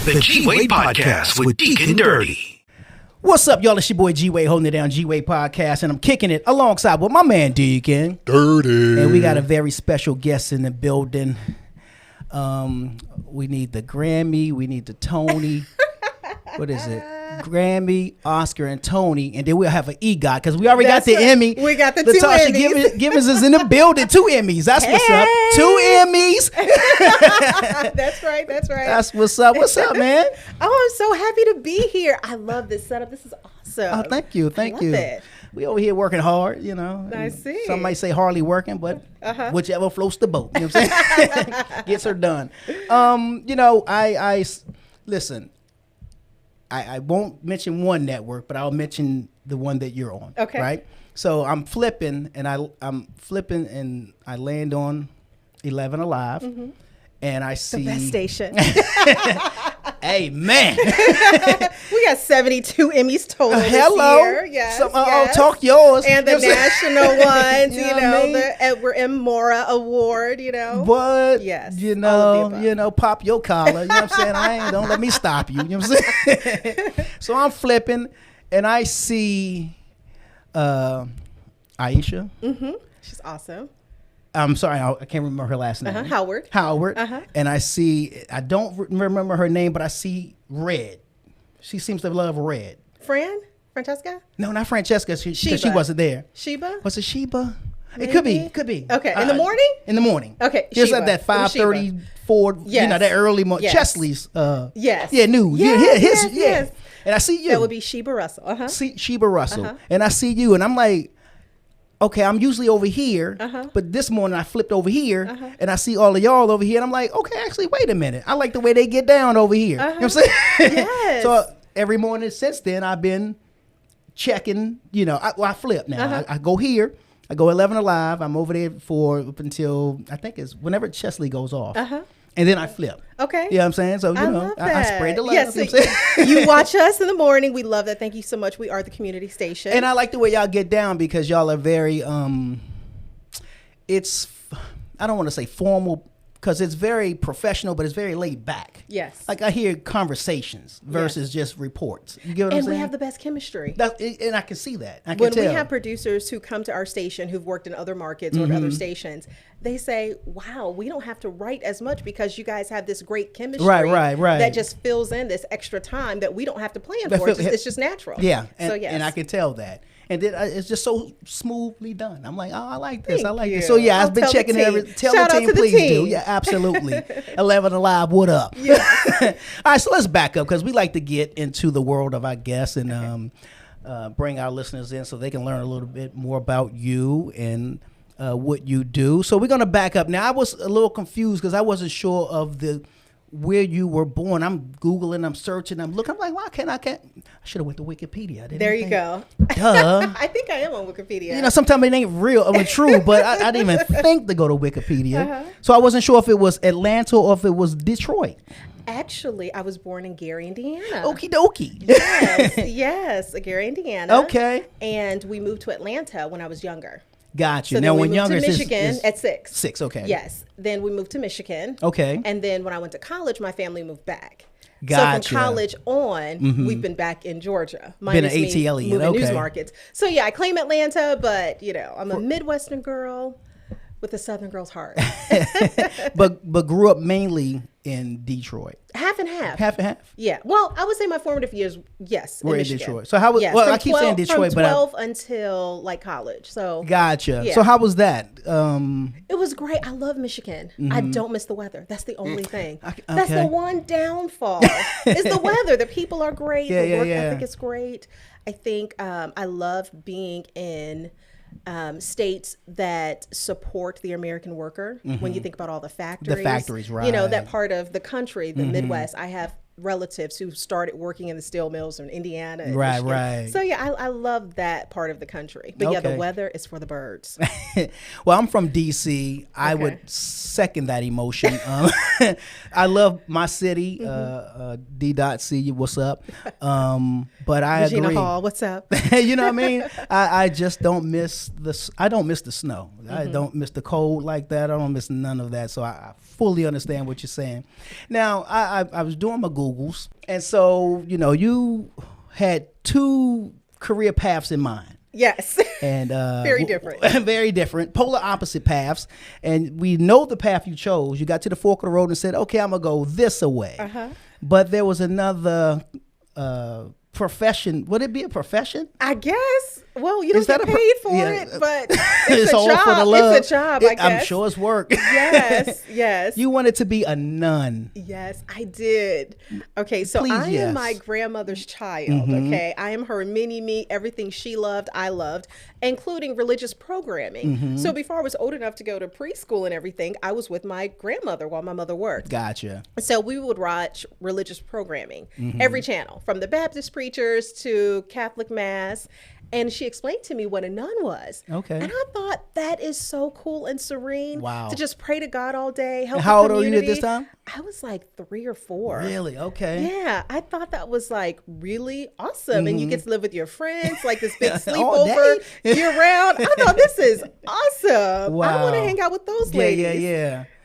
The G-Wade Podcast with Deacon Dirty. What's up, y'all? It's your boy G-Wade holding it down, G-Wade Podcast, and I'm kicking it alongside with my man Deacon Dirty. And we got a very special guest in the building. We need the Grammy, we need the Tony. What is it? Grammy, Oscar, and Tony, and then we'll have an EGOT because we already got the Emmy. We got the Latasha 2 Emmys. Givens is in the building. 2 Emmys. That's what's up. 2 Emmys. That's right. That's what's up. What's up, man? Oh, I'm so happy to be here. I love this setup. This is awesome. Oh, thank you. I love it. We over here working hard, you know. I see. Some might say hardly working, but whichever floats the boat. You know what I'm saying? Gets her done. You know, I listen. I won't mention one network, but I'll mention the one that you're on. Okay. Right? So I'm flipping, and I land on 11 Alive, and I see The best station. Hey, man. We got 72 Emmys total Hello. this year. Yes, yes. Talk yours. And the You know what I'm saying? national ones, You you know what know, I mean? the Edward M. Mora Award, you know. But Yes, you all of the know, above. pop your collar. You know what I'm saying? Don't let me stop you. You know what I'm saying? So I'm flipping, and I see Aisha. She's awesome. I'm sorry, I can't remember her last name. Howard. And I see. I don't remember her name, but I see Red. She seems to love Red. Francesca? No, not Francesca. She Sheba. wasn't there. Sheba? Was it Sheba? Maybe. It could be. Okay. In the morning? In the morning. Okay, Just Sheba. at that It was Sheba. 5:34, you know, Yes. that early morning. Yes. Chesley's. Yes. Yeah, news. Yes, Yeah. yes. And I see you. That would be Sheba Russell. See Sheba Russell. And I see you, and I'm like, okay, I'm usually over here, but this morning I flipped over here, and I see all of y'all over here, and I'm like, okay, actually, wait a minute. I like the way they get down over here. You know what I'm saying? Yes. So every morning since then, I've been checking, you know, I flip now. I go here. I go 11 Alive. I'm over there up until, I think it's whenever Chesley goes off. And then I flip. Okay. You know what I'm saying? So, you know, love I that. spread the love. Yes, you know what I'm saying? you watch us in the morning. We love that. Thank you so much. We are the community station. And I like the way y'all get down because y'all are very, it's, I don't want to say formal because it's very professional, but it's very laid back. Yes. Like I hear conversations versus just reports. You get what I'm and saying? we have the best chemistry. And I can see that. I can When tell. we have producers who come to our station who've worked in other markets or other stations, they say, wow, we don't have to write as much because you guys have this great chemistry Right. that just fills in this extra time that we don't have to plan for. It's just natural. Yeah. So, yes. And I can tell that. And then it's just so smoothly done. I'm like, oh, I like this. Thank I like you. this. So, yeah, I'll I've been tell the checking team. everything. Tell Shout the out team, to the please team. do. Yeah, absolutely. 11 Alive, what up? Yeah. All right, so let's back up because we like to get into the world of our guests and bring our listeners in so they can learn a little bit more about you and what you do. So we're going to back up. Now, I was a little confused because I wasn't sure of where you were born. I'm Googling, I'm searching, I'm looking. I'm like, why can't I should have went to Wikipedia. There you go. Duh. I think I am on Wikipedia. You know, sometimes it ain't real or true, but I didn't even think to go to Wikipedia. So I wasn't sure if it was Atlanta or if it was Detroit. Actually, I was born in Gary, Indiana. Okie dokie. Yes, Gary, Indiana. Okay. And we moved to Atlanta when I was younger. Got you. So now, then we when moved younger to is Michigan at 6. 6, okay. Yes. Then we moved to Michigan. Okay. And then when I went to college, my family moved back. Gotcha. So from college on, we've been back in Georgia. Been an Minus me ATL, moving okay. news markets. So yeah, I claim Atlanta, but you know, I'm a Midwestern girl with a Southern girl's heart. but grew up mainly in Detroit. Half and half. Half and half? Yeah. Well, I would say my formative years, yes, We're in Michigan. Detroit. So how was, Yes, well, from I keep saying Detroit, from but 12 until like college. So gotcha. Yeah. So how was that? it was great. I love Michigan. I don't miss the weather. That's the only thing. That's okay. the one downfall. Is the weather. The people are great. Yeah, the work yeah. ethic is great. I think I love being in states that support the American worker. When you think about all the factories, right. You know, that part of the country, the Midwest. I have relatives who started working in the steel mills in Indiana. And Right, Michigan. right. So yeah, I love that part of the country. But yeah, the Okay. weather is for the birds. Well, I'm from DC. I would second that emotion. I love my city. D.C. What's up? But I Regina agree. Hall, what's up? You know what I mean? I just don't miss the snow. I don't miss the cold like that. I don't miss none of that. So I fully understand what you're saying. Now, I was doing my Googles, and so, you had two career paths in mind. Yes. And very different. Very different, polar opposite paths. And we know the path you chose. You got to the fork of the road and said, okay, I'm going to go this away. But there was another profession. Would it be a profession? I guess. Well, you don't get paid for it, but it's a all job. for the love. It's a job, I guess. I'm sure it's work. Yes, yes. You wanted to be a nun. Yes, I did. Okay, so I am my grandmother's child, okay? I am her mini-me. Everything she loved, I loved, including religious programming. So before I was old enough to go to preschool and everything, I was with my grandmother while my mother worked. Gotcha. So we would watch religious programming, every channel, from the Baptist preachers to Catholic Mass. And she explained to me what a nun was. Okay. And I thought that is so cool and serene. Wow. To just pray to God all day, help the community. How old are you at this time? I was like 3 or 4. Really? Okay. Yeah. I thought that was like really awesome. And you get to live with your friends, like this big sleepover year round. I thought this is awesome. Wow. I want to hang out with those ladies.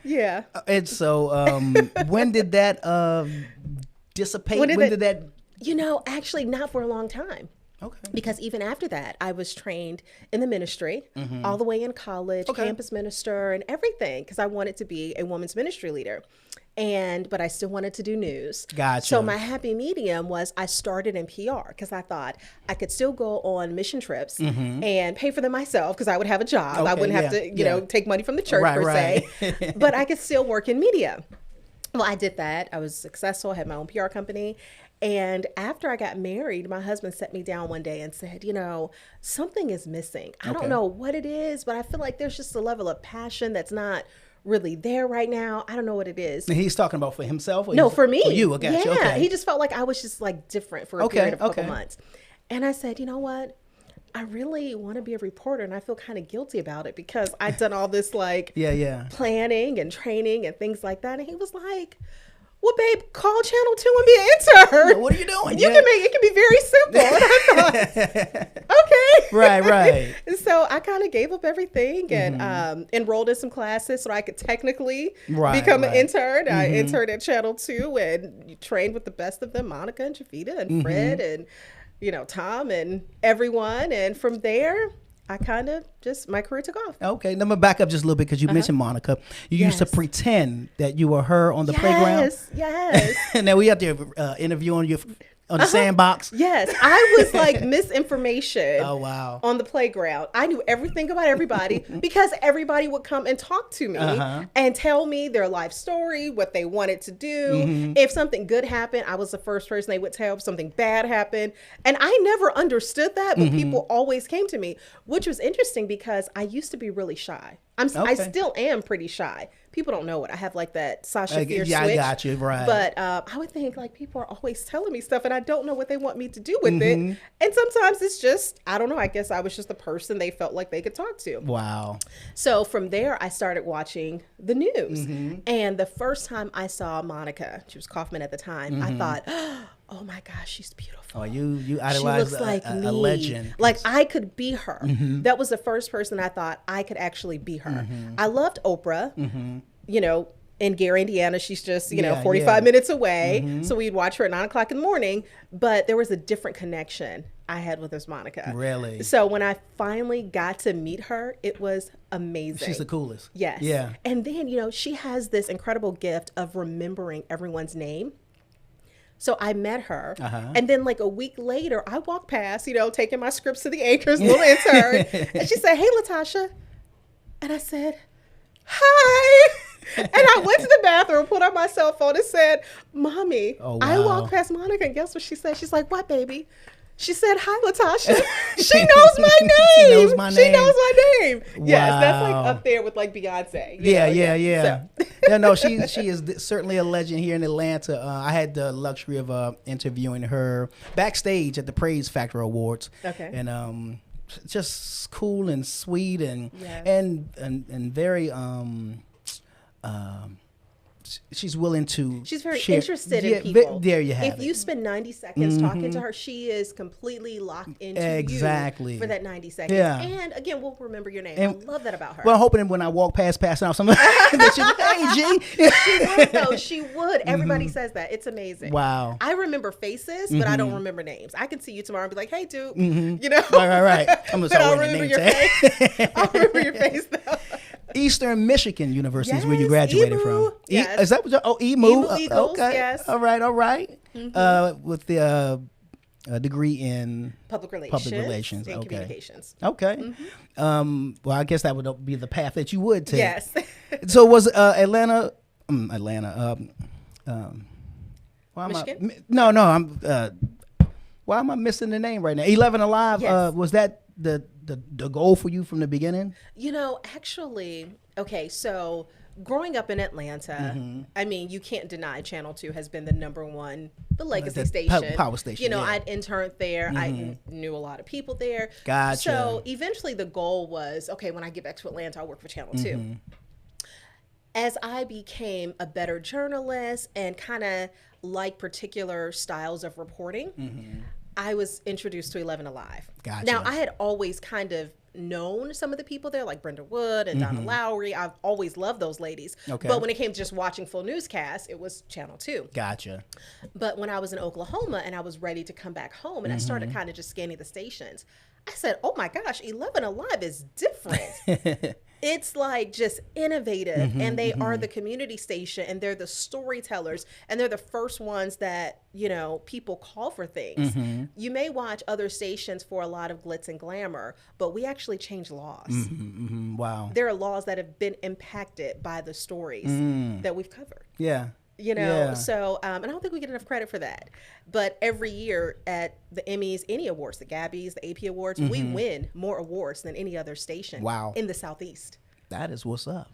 Yeah. And so when did that dissipate? When did that? Actually not for a long time. Okay. Because even after that, I was trained in the ministry, all the way in college, campus minister and everything, because I wanted to be a women's ministry leader. But I still wanted to do news. Gotcha. So my happy medium was I started in PR because I thought I could still go on mission trips and pay for them myself because I would have a job. I wouldn't have to, take money from the church se, but I could still work in media. Well, I did that. I was successful. I had my own PR company. And after I got married, my husband sat me down one day and said, something is missing. I don't know what it is, but I feel like there's just a level of passion that's not really there right now. I don't know what it is. And he's talking about for himself? Or no, for me. For you, I got you. Okay. He just felt like I was just like different for a period of a couple months. And I said, you know what? I really want to be a reporter, and I feel kind of guilty about it because I've done all this planning and training and things like that. And he was like, well, babe, call Channel 2 and be an intern. What are you doing? It can be very simple. And I thought, okay. Right. So I kind of gave up everything and enrolled in some classes so I could technically become an intern. I interned at Channel 2 and trained with the best of them, Monica and Javita and Fred and, Tom and everyone. And from there, I kind of my career took off. Okay, let me back up just a little bit because you mentioned Monica. You used to pretend that you were her on the playground. Yes. And then we had to interview on you on the sandbox. Yes, I was like misinformation. Oh, wow. On the playground. I knew everything about everybody because everybody would come and talk to me and tell me their life story, what they wanted to do. If something good happened, I was the first person they would tell. If something bad happened. And I never understood that, but people always came to me, which was interesting because I used to be really shy. I still am pretty shy. People don't know it. I have like that Sasha Fierce switch. I got you, right. But I would think like people are always telling me stuff and I don't know what they want me to do with it. And sometimes it's just, I don't know, I guess I was just the person they felt like they could talk to. Wow. So from there, I started watching the news. And the first time I saw Monica, she was Kaufman at the time, I thought, oh my gosh, she's beautiful. Oh, you idolized a legend. Like I could be her. That was the first person I thought I could actually be her. I loved Oprah. In Gary, Indiana, she's just, 45 minutes away. So we'd watch her at 9 o'clock in the morning. But there was a different connection I had with this Monica. Really? So when I finally got to meet her, it was amazing. She's the coolest. Yes. Yeah. And then, she has this incredible gift of remembering everyone's name. So I met her. And then like a week later, I walked past, taking my scripts to the anchors, little intern. And she said, hey, Latasha. And I said, hi. And I went to the bathroom, put on my cell phone and said, Mommy, I walked past Monica and guess what she said? She's like, what, baby? She said, hi, Latasha. She knows my name. She knows my name. Wow. Yes, that's like up there with like Beyonce. Yeah. So. No, she is certainly a legend here in Atlanta. I had the luxury of interviewing her backstage at the Praise Factor Awards. Okay. And just cool and sweet and very she's willing to. She's very share. interested in people. There you have it. If you spend 90 seconds talking to her, she is completely locked into you for that 90 seconds. Yeah. And again, we'll remember your name. I love that about her. Well, I'm hoping when I walk past passing out something that she's like, hey, G. She would, though. She would. Everybody says that. It's amazing. Wow. I remember faces, but I don't remember names. I can see you tomorrow and be like, hey, dude. You know? Right. I'm going to start remember wearing your the name face. I'll remember your face, though. Eastern Michigan University is where you graduated from. Yes. Is that what? EMU. EMU Eagles, okay. yes. All right. With the degree in public relations and communications. Okay. Well, I guess that would be the path that you would take. Yes. So was Atlanta? Michigan? Why am I missing the name right now? 11 Alive. Yes. Was that the goal for you from the beginning? You know, actually, okay, so growing up in Atlanta, I mean, you can't deny Channel 2 has been the number one, the legacy station. Power station. You know, I'd interned there. I knew a lot of people there. Gotcha. So eventually the goal was, okay, when I get back to Atlanta, I'll work for Channel 2. As I became a better journalist and kind of like particular styles of reporting, I was introduced to 11 Alive. Gotcha. Now, I had always kind of known some of the people there, like Brenda Wood and Donna Lowry. I've always loved those ladies. Okay. But when it came to just watching full newscasts, it was Channel 2. Gotcha. But when I was in Oklahoma and I was ready to come back home and I started kind of just scanning the stations, I said, oh my gosh, 11 Alive is different. It's like just innovative, and they are the community station, and they're the storytellers, and they're the first ones that, you know, people call for things. You may watch other stations for a lot of glitz and glamour, but we actually change laws. Wow. There are laws that have been impacted by the stories that we've covered. Yeah. You know, so, and I don't think we get enough credit for that. But every year at the Emmys, any awards, the Gabbies, the AP Awards, we win more awards than any other station in the Southeast. That is what's up.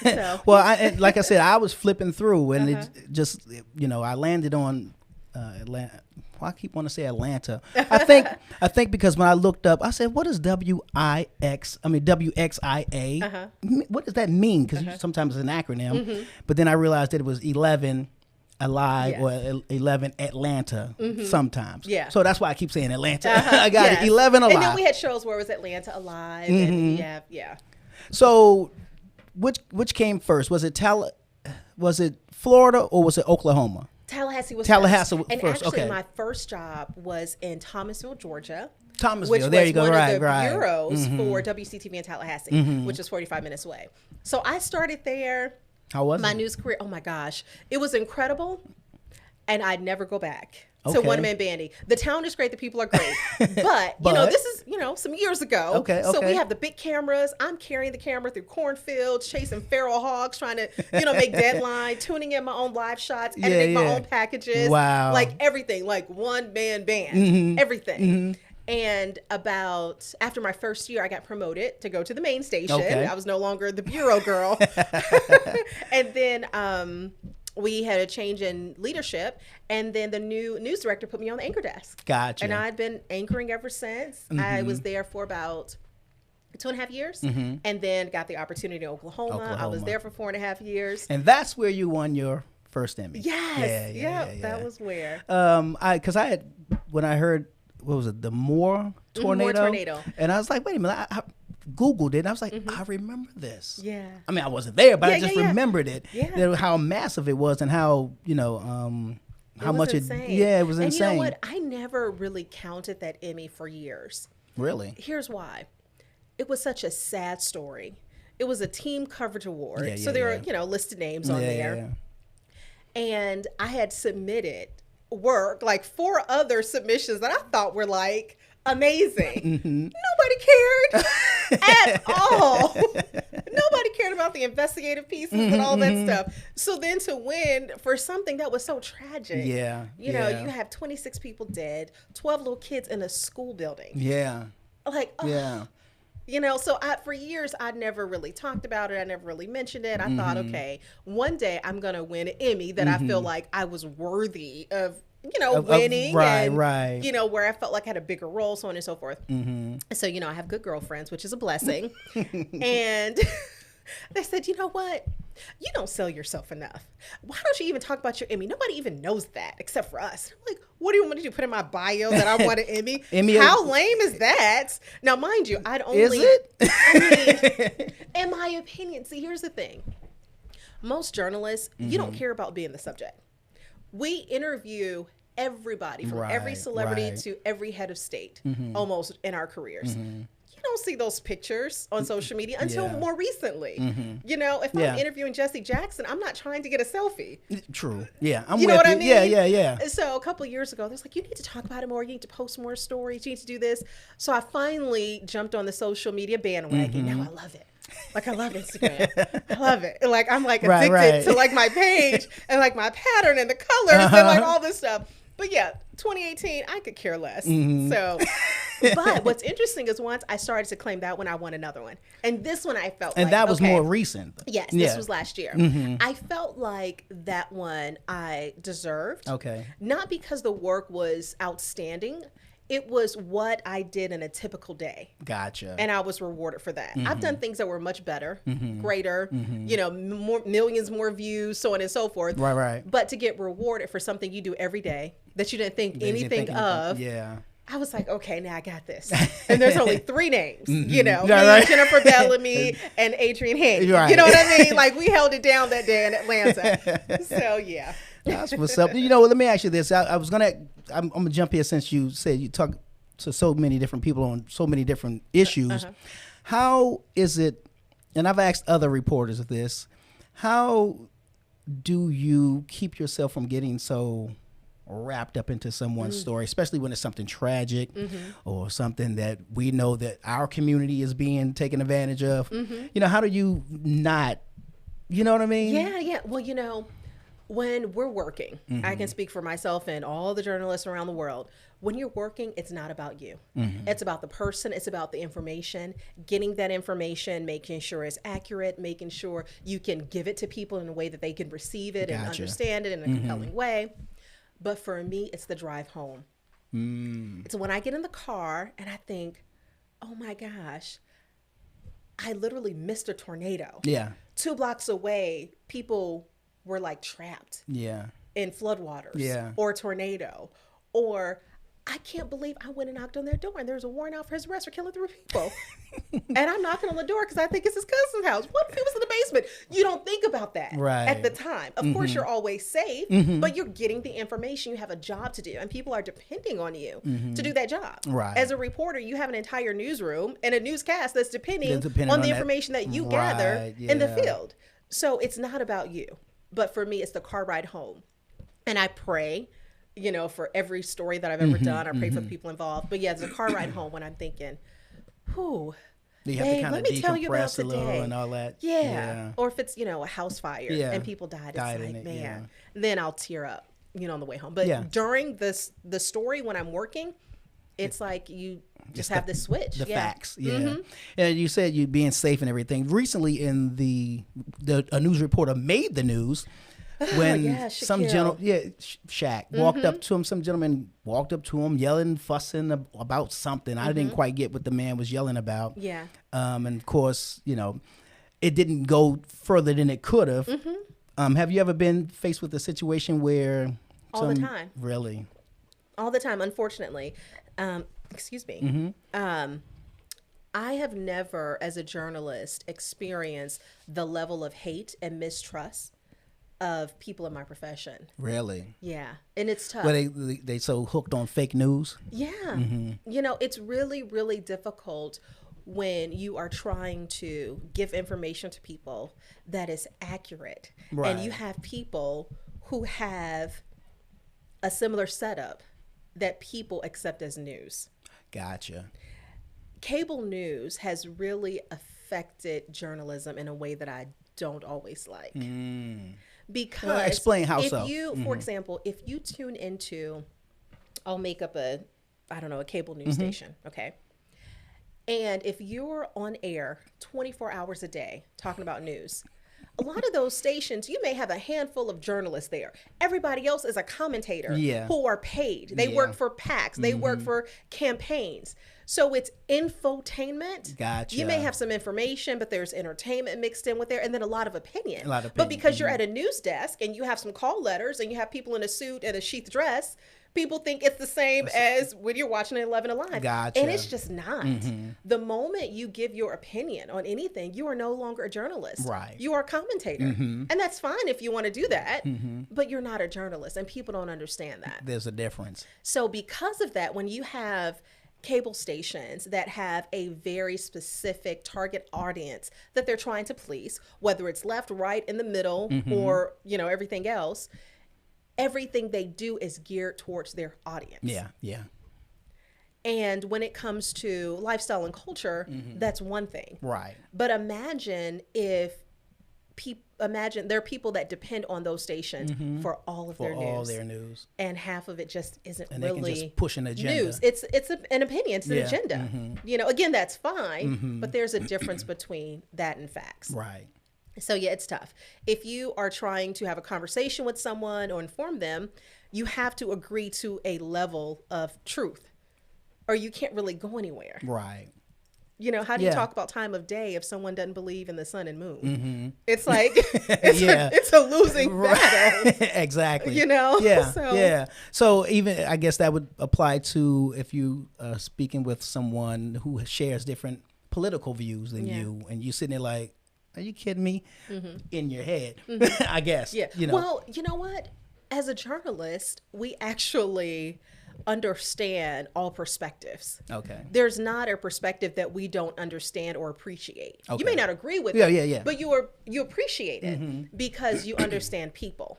So. Well, like I said, I was flipping through and it just, you know, I landed on Atlanta. Well, I keep wanting to say Atlanta. I think because when I looked up, I said, what is WXIA? What does that mean? Because sometimes it's an acronym. But then I realized that it was 11 Alive or 11 Atlanta sometimes. Yeah. So that's why I keep saying Atlanta. I got it. 11 Alive. And then we had shows where it was Atlanta Alive. And yeah. So which came first? Was it Florida or was it Oklahoma? Tallahassee was Tallahassee first. And first. actually, Okay. my first job was in Thomasville, Georgia. Which there you go. One Right, of the right. bureaus for WCTV in Tallahassee, which is 45 minutes away. So I started there. How was my it? news career? Oh my gosh, it was incredible, and I'd never go back to Okay. one man bandy. The town is great, the people are great, but you know, this is some years ago. Okay. So we have the big cameras. I'm carrying the camera through cornfields, chasing feral hogs, trying to make deadline, tuning in my own live shots, editing my own packages. Wow. Like everything, like one man band, everything. And after my first year, I got promoted to go to the main station. Okay. I was no longer the bureau girl. And then we had a change in leadership, and then the new news director put me on the anchor desk. Gotcha. And I'd been anchoring ever since. I was there for about 2.5 years, and then got the opportunity in Oklahoma. I was there for 4.5 years. And that's where you won your first Emmy. Yes. Yeah. That was where. Because I had, when I heard, what was it, the Moore tornado? Moore tornado. And I was like, wait a minute, I Googled it, and I was like, I remember this. Yeah. I mean, I wasn't there, but I just yeah. remembered it. Yeah. How massive it was and how, how much insane. it was insane. And you know what? I never really counted that Emmy for years. Really? Here's why. It was such a sad story. It was a team coverage award. Yeah, so there were, listed names on there. Yeah. And I had submitted work, like 4 other submissions that I thought were like amazing. Nobody cared at all. Nobody cared about the investigative pieces and all that stuff. So then to win for something that was so tragic. You know, you have 26 people dead, 12 little kids in a school building. Yeah. Like, so for years, I never really talked about it. I never really mentioned it. I thought, okay, one day I'm going to win an Emmy that I feel like I was worthy of, winning. Right. Where I felt like I had a bigger role, so on and so forth. So, I have good girlfriends, which is a blessing. And they said, you know what? you don't sell yourself enough. Why don't you even talk about your Emmy? Nobody even knows that except for us. I'm like, what do you want me to put in my bio that I want an Emmy? How lame is that? Now, mind you, I'd only... Is it? I mean, in my opinion, see, here's the thing. Most journalists, you don't care about being the subject. We interview everybody, from every celebrity to every head of state, almost in our careers. You don't see those pictures on social media until more recently. You know, if I'm interviewing Jesse Jackson, I'm not trying to get a selfie. True. Yeah. I'm you know what I mean? Yeah. And so a couple of years ago, there's like, you need to talk about it more. You need to post more stories. You need to do this. So I finally jumped on the social media bandwagon. Now I love it. Like, I love Instagram. I love it. Like, I'm like addicted to like my page and like my pattern and the colors and like all this stuff. But yeah, 2018, I could care less. So, but what's interesting is once I started to claim that one, I won another one. And this one I felt and that was more recent. Yes, this was last year. I felt like that one I deserved. Okay. Not because the work was outstanding. It was what I did in a typical day. Gotcha. And I was rewarded for that. I've done things that were much better, greater, you know, millions more views, so on and so forth. Right. But to get rewarded for something you do every day that you didn't think anything of. Yeah. I was like, okay, now I got this. And there's only 3 names, you know, me, Jennifer Bellamy, and Adrian Haney. Right. You know what I mean? Like, we held it down that day in Atlanta. So, yeah. That's what's up. You know, let me ask you this. I'm gonna jump here since you said you talk to so many different people on so many different issues. How is it, and I've asked other reporters of this, how do you keep yourself from getting so wrapped up into someone's story, especially when it's something tragic or something that we know that our community is being taken advantage of? You know, how do you not, you know what I mean? Yeah. Well, you know, when we're working, I can speak for myself and all the journalists around the world. When you're working, it's not about you. It's about the person. It's about the information, getting that information, making sure it's accurate, making sure you can give it to people in a way that they can receive it and understand it in a compelling way. But for me, it's the drive home. It's when I get in the car and I think, oh my gosh, I literally missed a tornado. Yeah. 2 blocks away, people were like trapped in floodwaters or a tornado, or I can't believe I went and knocked on their door and there's a warrant out for his arrest for killing 3 people. And I'm knocking on the door because I think it's his cousin's house. What if he was in the basement? You don't think about that at the time. Of course, you're always safe, but you're getting the information. You have a job to do, and people are depending on you to do that job. As a reporter, you have an entire newsroom and a newscast that's depending on the information that you gather in the field. So it's not about you. But for me, it's the car ride home. And I pray, you know, for every story that I've ever done. I pray for the people involved. But yeah, it's a car ride home when I'm thinking, whew, you have to kind of decompress a little and all that. Yeah. Or if it's, you know, a house fire and people died, it's like, man, then I'll tear up, you know, on the way home. But during the story when I'm working, it's like you just have this switch. The facts. And you said you being safe and everything. Recently in a news reporter made the news when some gentleman, Shaq, walked up to him. Some gentleman walked up to him yelling, fussing about something. I didn't quite get what the man was yelling about. And of course, you know, it didn't go further than it could have. Have you ever been faced with a situation where... All the time. Really? All the time, unfortunately. Excuse me. I have never, as a journalist, experienced the level of hate and mistrust of people in my profession. Really? Yeah. And it's tough. Well, they so hooked on fake news? Yeah. You know, it's really, really difficult when you are trying to give information to people that is accurate. And you have people who have a similar setup that people accept as news. Gotcha. Cable news has really affected journalism in a way that I don't always like. Because explain how if so. you, for example, if you tune into, I'll make up a cable news station, okay? And if you're on air 24 hours a day talking about news, a lot of those stations, you may have a handful of journalists there. Everybody else is a commentator who are paid. They work for PACs. They work for campaigns. So it's infotainment. Gotcha. You may have some information, but there's entertainment mixed in with there, and then a lot of opinion. But because you're at a news desk and you have some call letters and you have people in a suit and a sheath dress, people think it's the same as when you're watching 11 Alive. Gotcha. And it's just not. The moment you give your opinion on anything, you are no longer a journalist. Right. You are a commentator. And that's fine if you want to do that, but you're not a journalist, and people don't understand that. There's a difference. So because of that, when you have cable stations that have a very specific target audience that they're trying to please, whether it's left, right, in the middle, or, you know, everything else, everything they do is geared towards their audience. Yeah. And when it comes to lifestyle and culture, that's one thing. Right. But imagine if there are people that depend on those stations for all of their news. And half of it just isn't really they can just push an agenda. News. It's an opinion. It's an agenda. You know, again, that's fine, but there's a difference between that and facts. Right. So yeah, it's tough. If you are trying to have a conversation with someone or inform them, you have to agree to a level of truth, or you can't really go anywhere. Right. You know, how do you talk about time of day if someone doesn't believe in the sun and moon? It's like, it's a losing battle. Exactly. You know? So even, I guess that would apply to if you speaking with someone who shares different political views than you, and you sitting there like, are you kidding me? In your head, I guess. Yeah. You know? Well, you know what? As a journalist, we actually understand all perspectives. Okay. There's not a perspective that we don't understand or appreciate. Okay. You may not agree with it, but you appreciate it because you understand people.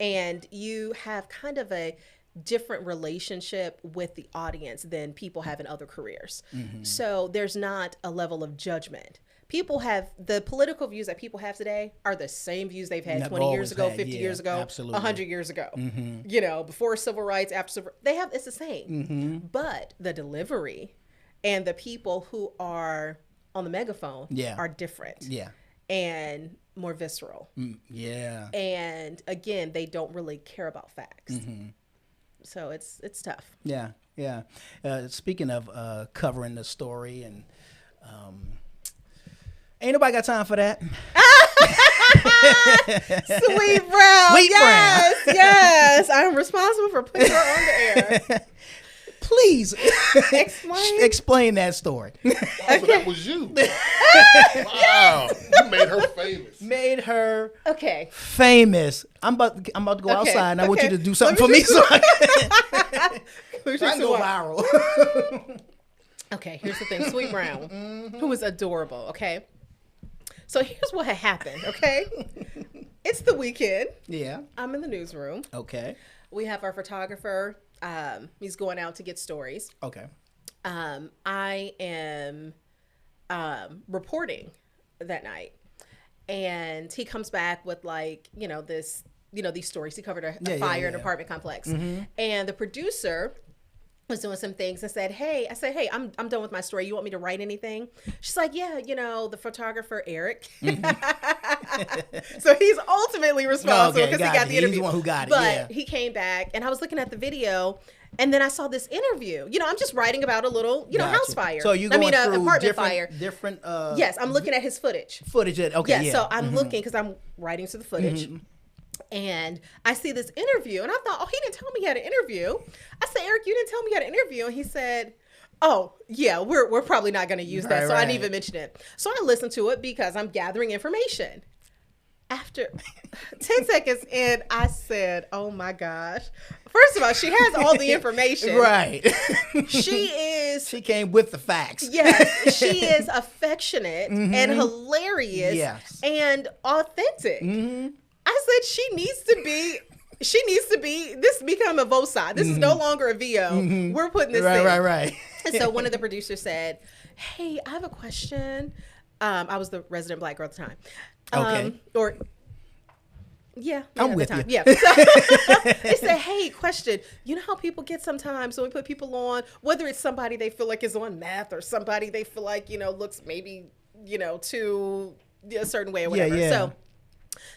And you have kind of a different relationship with the audience than people have in other careers. So there's not a level of judgment. People have the political views that people have today are the same views they've had 20 years ago, 50 years ago, 100 years ago. You know, before civil rights, after civil, it's the same. But the delivery and the people who are on the megaphone are different. And more visceral. And again, they don't really care about facts. So it's tough. Speaking of covering the story and ain't nobody got time for that. Sweet Brown. Yes. I'm responsible for putting her on the air. Please explain that story. So that was you. Wow. You made her famous. Made her famous. I'm about to go outside and I want you to do something for me so I can go viral. Okay, here's the thing. Sweet Brown, who is adorable, okay? So here's what had happened, okay? It's the weekend. Yeah. I'm in the newsroom. Okay. We have our photographer. He's going out to get stories. Okay. I am reporting that night. And he comes back with these stories. He covered a fire in an apartment complex. And the producer was doing some things and said, hey, I'm done with my story. You want me to write anything? She's like, yeah, the photographer, Eric. So he's ultimately responsible because he got the interview. He's the one who got it. But he came back and I was looking at the video and then I saw this interview. I'm just writing about a little, house fire. So you going through apartment fire. Different. Yes, I'm looking at his footage. So I'm looking because I'm writing to the footage. And I see this interview and I thought, he didn't tell me he had an interview. I said, Eric, you didn't tell me you had an interview. And he said, oh, yeah, we're probably not going to use that. So I didn't even mention it. So I listened to it because I'm gathering information. After 10 seconds in, I said, oh my gosh. First of all, she has all the information. Right. She came with the facts. Yes. She is affectionate and hilarious and authentic. I said she needs to be this become a both side. This is no longer a VO. We're putting this in. Right. And so one of the producers said, hey, I have a question. I was the resident Black girl at the time. I'm with you. Yeah. They said, hey, question. You know how people get sometimes when we put people on, whether it's somebody they feel like is on meth or somebody they feel like, looks maybe, too a certain way or whatever. So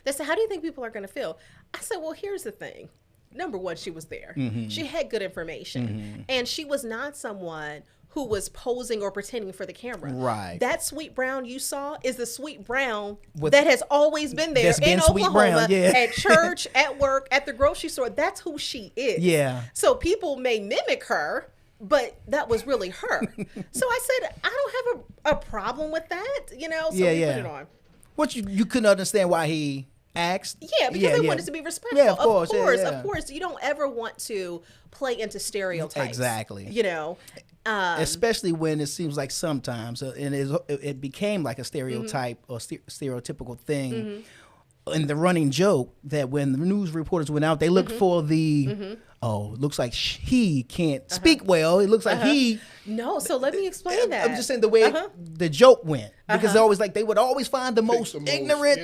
They said, how do you think people are going to feel? I said, well, here's the thing. Number one, she was there. She had good information. And she was not someone who was posing or pretending for the camera. Right. That Sweet Brown you saw is the Sweet Brown that has always been there in Oklahoma, Brown, at church, at work, at the grocery store. That's who she is. Yeah. So people may mimic her, but that was really her. So I said, I don't have a problem with that, So we put it on. What you couldn't understand why he asked? Yeah, because they wanted to be respectful. Yeah, of course. Of course. You don't ever want to play into stereotypes. Exactly. Especially when it seems like sometimes, it became like a stereotype or stereotypical thing. And the running joke that when the news reporters went out, they looked for the, looks like he can't speak well. It looks like he. No, so let me explain that. I'm just saying the way the joke went. Because they're always like, they would always find the most ignorant,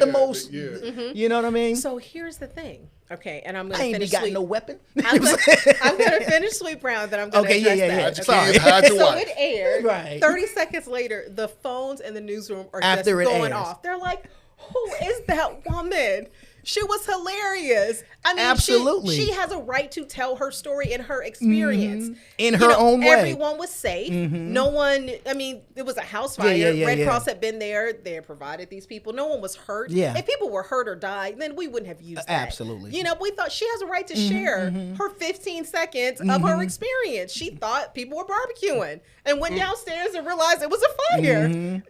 you know what I mean? So here's the thing. Okay, and I'm going to finish. I ain't got no weapon. I'm going to finish Sweet Brown, then I'm going to address that. Sorry, so it aired. Right. 30 seconds later, the phones in the newsroom are just going off. They're like, who is that woman? She was hilarious. I mean, absolutely. She has a right to tell her story and her experience. In her own way. Everyone was safe. No one, I mean, it was a house fire. Red Cross had been there. They had provided these people. No one was hurt. Yeah. If people were hurt or died, then we wouldn't have used that. Absolutely. We thought she has a right to share her 15 seconds of her experience. She thought people were barbecuing and went downstairs and realized it was a fire.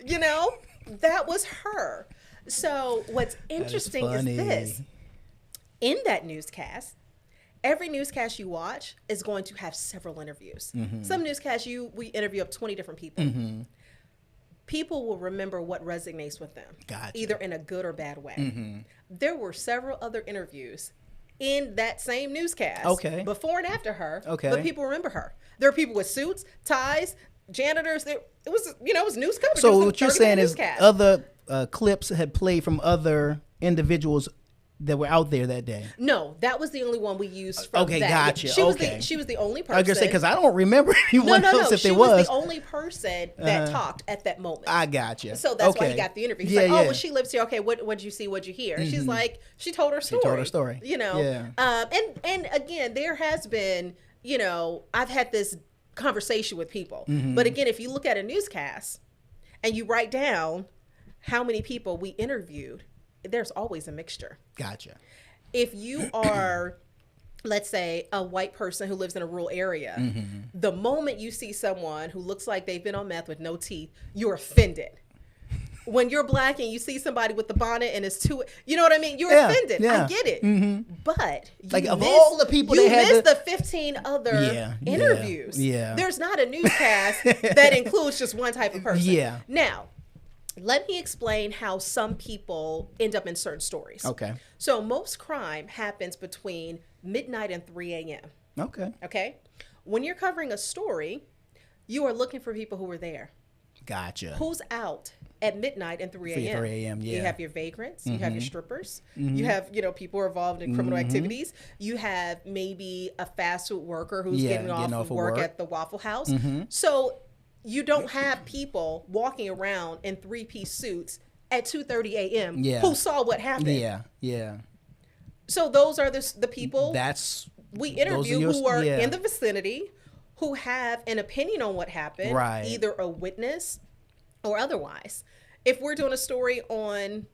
That was her. So what's interesting is this. In that newscast, every newscast you watch is going to have several interviews. Some newscasts we interview up 20 different people. People will remember what resonates with them, either in a good or bad way. There were several other interviews in that same newscast, before and after her, but people remember her. There are people with suits, ties, janitors. It was news coverage. So what you're saying is other clips had played from other individuals that were out there that day. No, that was the only one we used from that. Gotcha. She was the only person. I was going to say, because I don't remember anyone else if there was. She was the only person that talked at that moment. I gotcha. So that's why he got the interview. He's like, well, she lives here. Okay, what'd you see? What'd you hear? She's like, she told her story. And again, there has been, I've had this conversation with people. But again, if you look at a newscast and you write down how many people we interviewed, there's always a mixture. Gotcha. If you are, let's say, a white person who lives in a rural area, the moment you see someone who looks like they've been on meth with no teeth, you're offended. When you're black and you see somebody with the bonnet and it's too, you know what I mean? You're offended. I get it. But of all the people you missed the 15 other interviews. There's not a newscast that includes just one type of person. Now, let me explain how some people end up in certain stories. Okay. So most crime happens between midnight and 3 a.m. Okay. When you're covering a story, you are looking for people who were there. Gotcha. Who's out at midnight and 3 a.m.? 3 a.m., You have your vagrants. You have your strippers. You have, people who are involved in criminal activities. You have maybe a fast food worker who's getting off of work at the Waffle House. So you don't have people walking around in 3-piece suits at 2:30 a.m. who saw what happened. So those are the people we interview who are in the vicinity, who have an opinion on what happened, either a witness or otherwise. If we're doing a story on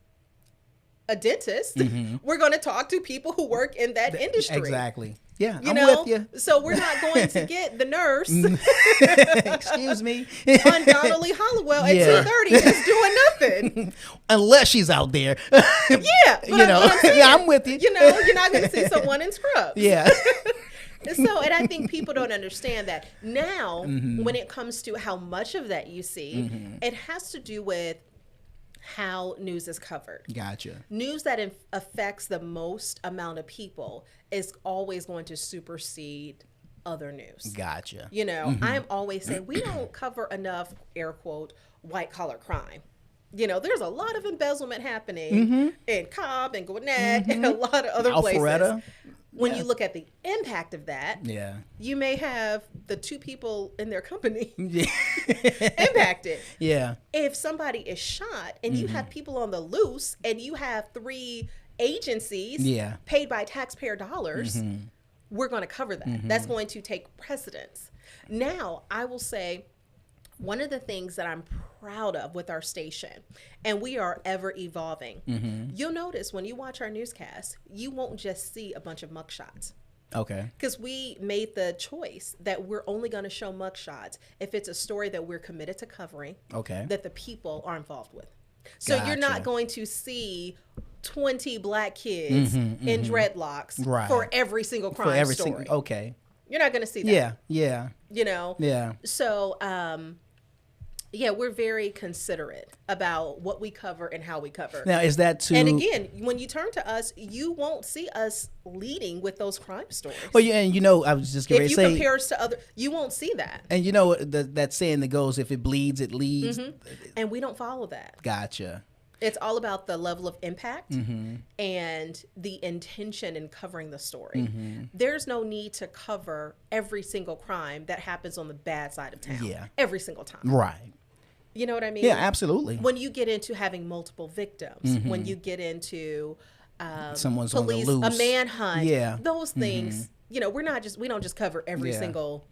a dentist, we're going to talk to people who work in that industry. Exactly. Yeah, I'm with you. So we're not going to get the nurse, excuse me, on Donnelly Hollowell at 2:30 just doing nothing. Unless she's out there. But I'm with you. You're not going to see someone in scrubs. Yeah. So, and I think people don't understand that. Now, when it comes to how much of that you see, it has to do with how news is covered. Gotcha. News that affects the most amount of people is always going to supersede other news. Gotcha. I'm always saying we don't cover enough, air quote, white collar crime. There's a lot of embezzlement happening in Cobb and Gwinnett and a lot of other places. When you look at the impact of that, you may have the 2 people in their company impacted. Yeah. If somebody is shot and you have people on the loose and you have 3 agencies paid by taxpayer dollars, we're going to cover that. That's going to take precedence. Now, I will say, one of the things that I'm proud of with our station, and we are ever evolving, you'll notice when you watch our newscasts, you won't just see a bunch of mugshots. Okay. Because we made the choice that we're only going to show mugshots if it's a story that we're committed to covering, that the people are involved with. So you're not going to see 20 black kids in dreadlocks for every single crime story. You're not going to see that. Yeah. You know? Yeah. So, we're very considerate about what we cover and how we cover. Now, is that too... And again, when you turn to us, you won't see us leading with those crime stories. Well, yeah, and I was just going to say... If you compare us to other... You won't see that. And that saying that goes, if it bleeds, it leads. And we don't follow that. Gotcha. It's all about the level of impact and the intention in covering the story. There's no need to cover every single crime that happens on the bad side of town. Every single time. Right. You know what I mean? Yeah, absolutely. When you get into having multiple victims, when you get into someone's police, on the loose, a manhunt, those things, we don't just cover every single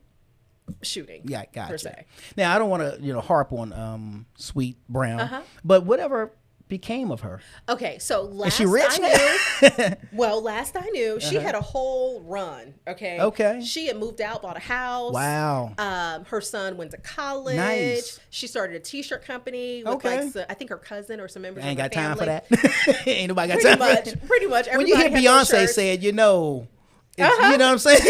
shooting. Yeah, gotcha. Per se. Now, I don't want to, harp on Sweet Brown, but whatever became of her. Okay, so last last I knew, she had a whole run. Okay. She had moved out, bought a house. Wow. Her son went to college. Nice. She started a t-shirt company with I think her cousin or some members of her family. Ain't got time for that. Ain't nobody got time for that. Pretty much. When you hear Beyonce say it, you know what I'm saying?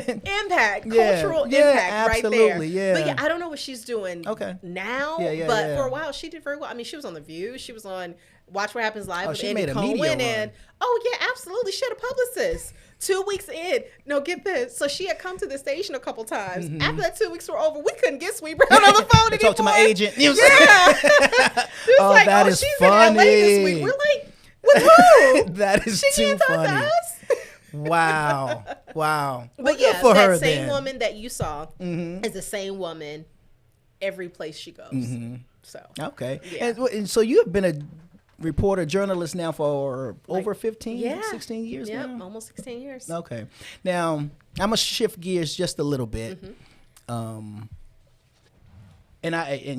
Impact, cultural impact right there. Yeah. But I don't know what she's doing now, but for a while she did very well. I mean, she was on The View. She was on Watch What Happens Live with Andy Cohen. And absolutely. She had a publicist. 2 weeks in, no, get this. So she had come to the station a couple times. After that 2 weeks were over, we couldn't get Sweet Brown on the phone anymore. Talk to my agent. You know what I'm saying? That is she's funny. in LA this week. We're like, with who? That is too funny. Wow. But good for her, that same woman that you saw is the same woman every place she goes. So okay. And so you have been a reporter, journalist now for over 15, 16 years now? Almost 16 years. Okay. Now, I'm going to shift gears just a little bit. And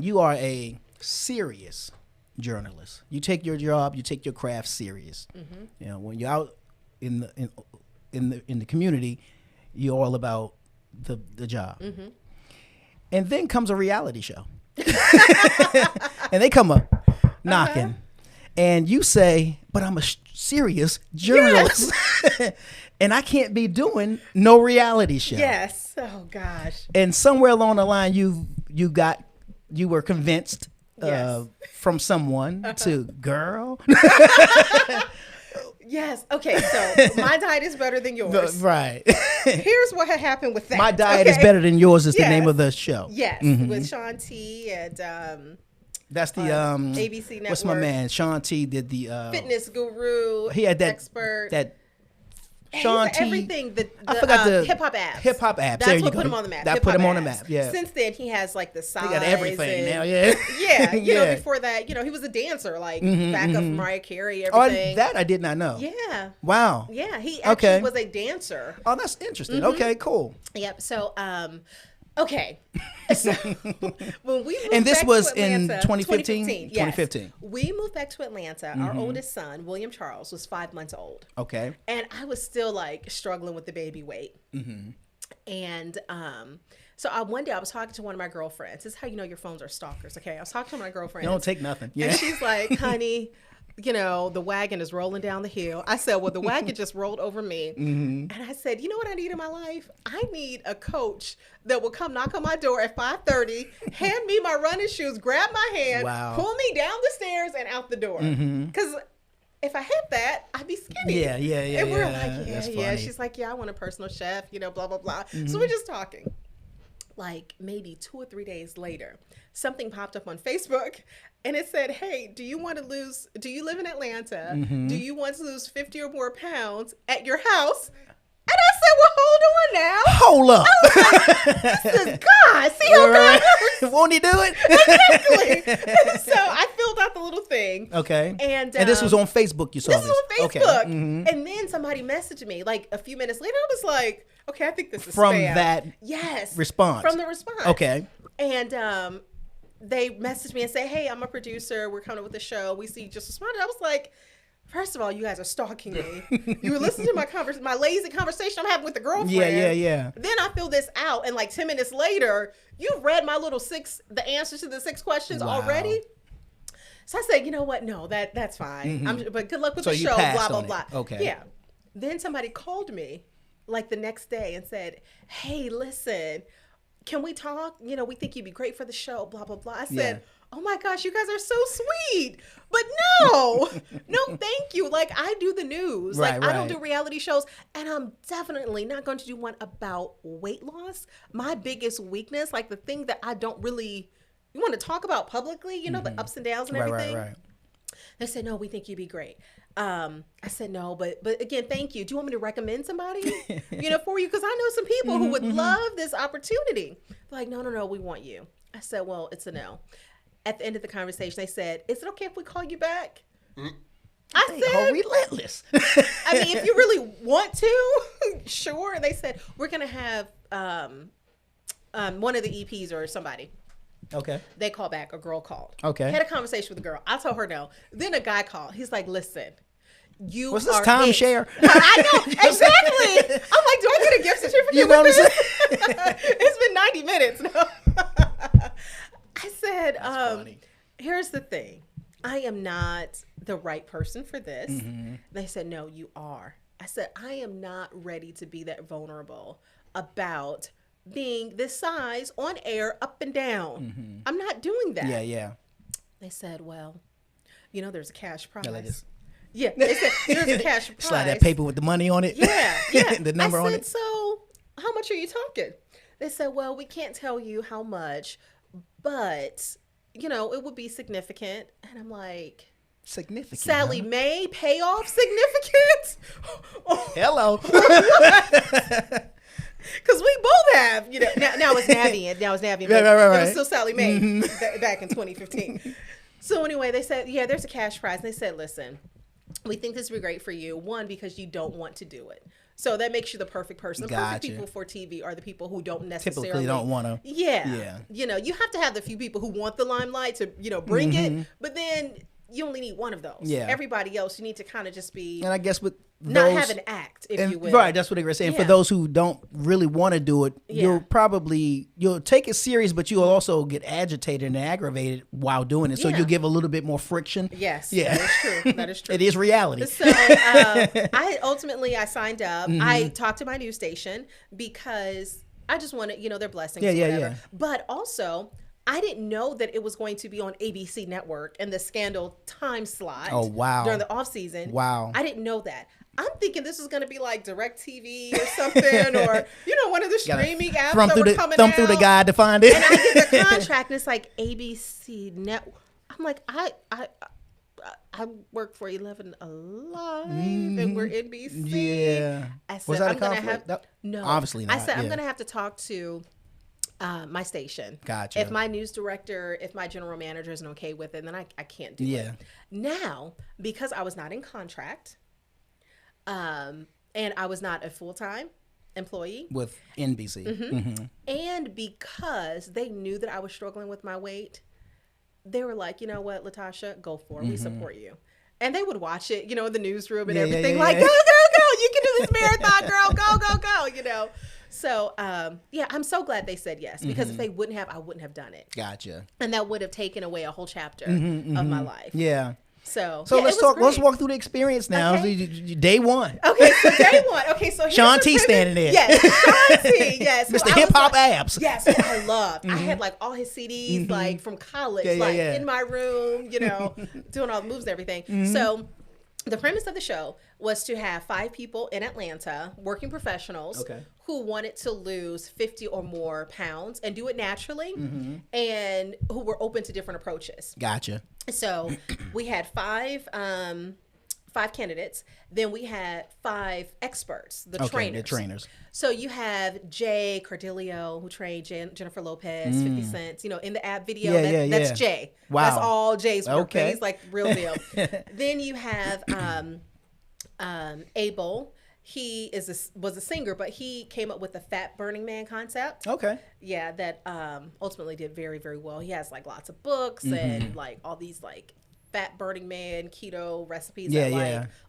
you are a serious journalist. You take your job, you take your craft serious. When you're out in the community, you're all about the job. And then comes a reality show. And they come up knocking. And you say, but I'm a serious journalist. And I can't be doing no reality show. Yes. Oh gosh. And somewhere along the line you were convinced from someone to girl. Yes. Okay. So my diet is better than yours. Right. Here's what had happened with that. My diet is better than yours is the name of the show. Yes. With Shaun T and that's the ABC Network. What's my man? Shaun T did the fitness guru. He had that expert. That Shaun T. Everything. I forgot the hip hop apps. Hip hop apps. That's there what you put go. him on the map. That put him on the map. Yeah. Since then, he has like the size. He got everything now. You know, before that, he was a dancer, like backup for Mariah Carey. Everything. Oh, that I did not know. Yeah. Wow. Yeah, he actually was a dancer. Oh, that's interesting. Okay, cool. Yep. So, okay. So when we moved and this back was to Atlanta, in 2015? Yes. 2015. We moved back to Atlanta. Our oldest son, William Charles, was 5 months old. Okay. And I was still like struggling with the baby weight. And so one day I was talking to one of my girlfriends. This is how you know your phones are stalkers, okay? I was talking to my girlfriend. You don't take nothing. Yeah. And she's like, honey, the wagon is rolling down the hill. I said, well, the wagon just rolled over me. And I said, you know what I need in my life? I need a coach that will come knock on my door at 5:30, hand me my running shoes, grab my hand, pull me down the stairs and out the door. Because if I had that, I'd be skinny. Yeah. And we're like, yeah. She's like, yeah, I want a personal chef, blah, blah, blah. So we're just talking. Like maybe 2 or 3 days later, something popped up on Facebook and it said, hey, do you live in Atlanta? Do you want to lose 50 or more pounds at your house said, well, hold on now. Hold up. This is God. See how God works? Won't he do it? Exactly. So I filled out the little thing. Okay. And this was on Facebook, you saw this? This was on Facebook. Okay. Mm-hmm. And then somebody messaged me like a few minutes later. I was like, okay, I think this is from spam. that response. From the response. Okay. And they messaged me and say, hey, I'm a producer. We're coming up with a show. We see you just responded. I was like, first of all, you guys are stalking me. You were listening to my lazy conversation I'm having with the girlfriend. Yeah. Then I fill this out, and like 10 minutes later, you've read my little the answers to the 6 questions already. So I said, you know what? No, that's fine. Mm-hmm. But good luck with the show, blah, blah, blah. Okay. Yeah. Then somebody called me like the next day and said, hey, listen, can we talk? You know, we think you'd be great for the show, blah, blah, blah. I said, oh my gosh, you guys are so sweet. But no, thank you. Like, I do the news. I don't do reality shows. And I'm definitely not going to do one about weight loss. My biggest weakness, like the thing that I don't really want to talk about publicly, you know, the ups and downs and everything. Right. They said, no, we think you'd be great. I said, no, but again, thank you. Do you want me to recommend somebody, for you? Because I know some people who would love this opportunity. They're like, no, we want you. I said, well, it's a no. At the end of the conversation, they said, is it okay if we call you back? I said, relentless. I mean, if you really want to, sure. And they said, we're going to have one of the EPs or somebody. Okay. They called back. A girl called. Okay. Had a conversation with the girl. I told her no. Then a guy called. He's like, listen, you was this are timeshare? I know. Exactly. I'm like, do I get a gift certificate? You know what I'm saying? It's been 90 minutes. No. I said, here's the thing. I am not the right person for this. They said, no, you are. I said, I am not ready to be that vulnerable about being this size on air, up and down. I'm not doing that. Yeah. They said, well, there's a cash prize. Like this. Yeah, they said there's a cash prize. Slide that paper with the money on it. Yeah. The number on it. I said, so how much are you talking? They said, well, we can't tell you how much, but, it would be significant. And I'm like, significant? Sally Mae payoff significant? Hello. Because we both have, now it's Navient. Right. It was still Sally Mae back in 2015. So anyway, they said, yeah, there's a cash prize. And they said, listen, we think this would be great for you. One, because you don't want to do it. So that makes you the perfect person. The perfect people for TV are the people who don't necessarily. Typically don't want to. Yeah. You have to have the few people who want the limelight to, bring it. But then you only need one of those. Yeah. Everybody else, you need to kind of just be. And I guess with not have an act, if you will. Right, that's what they were saying. Yeah. For those who don't really want to do it, you'll take it serious, but you'll also get agitated and aggravated while doing it. So you'll give a little bit more friction. Yes, yeah. That is true. It is reality. So I signed up. I talked to my news station because I just wanted, their blessings or whatever. Yeah. But also, I didn't know that it was going to be on ABC Network in the Scandal time slot. Oh, wow. During the off season. Wow. I didn't know that. I'm thinking this is going to be like DirecTV or something, or one of the streaming apps that were coming out. Thumb through the guide to find it. And I get the contract, and it's like ABC Network. I'm like, I work for 11 Alive, and we're NBC. Yeah. I said, was that I'm going to have no, obviously not. I said I'm going to have to talk to my station. Gotcha. If my news director, if my general manager isn't okay with it, then I can't do it. Now, because I was not in contract, and I was not a full-time employee with NBC, and because they knew that I was struggling with my weight, they were like, you know what, Latasha, go for it. We support you. And they would watch it, in the newsroom and everything, like, go, you can do this marathon, girl, go. So, I'm so glad they said yes, because if they wouldn't have, I wouldn't have done it. Gotcha. And that would have taken away a whole chapter of my life. Yeah. So let's talk. Let's walk through the experience now. Okay. Day one. Okay, so day one. Okay, so Shaun T standing there. Yes, Shaun T. Yes, Mr. Hip Hop Abs. Yes, I loved. I had like all his CDs, like from college, in my room. Doing all the moves and everything. So the premise of the show was to have 5 people in Atlanta, working professionals, who wanted to lose 50 or more pounds and do it naturally, and who were open to different approaches. Gotcha. So we had 5 5 candidates. Then we had 5 experts, the trainers. So you have Jay Cardillo, who trained Jennifer Lopez, 50 Cent. You know, in the app video, that's Jay. Wow. That's all Jay's work. Okay. He's like real deal. Then you have Abel. He was a singer, but he came up with the fat burning man concept. Okay. Yeah, that ultimately did very, very well. He has like lots of books and like all these like fat burning man keto recipes.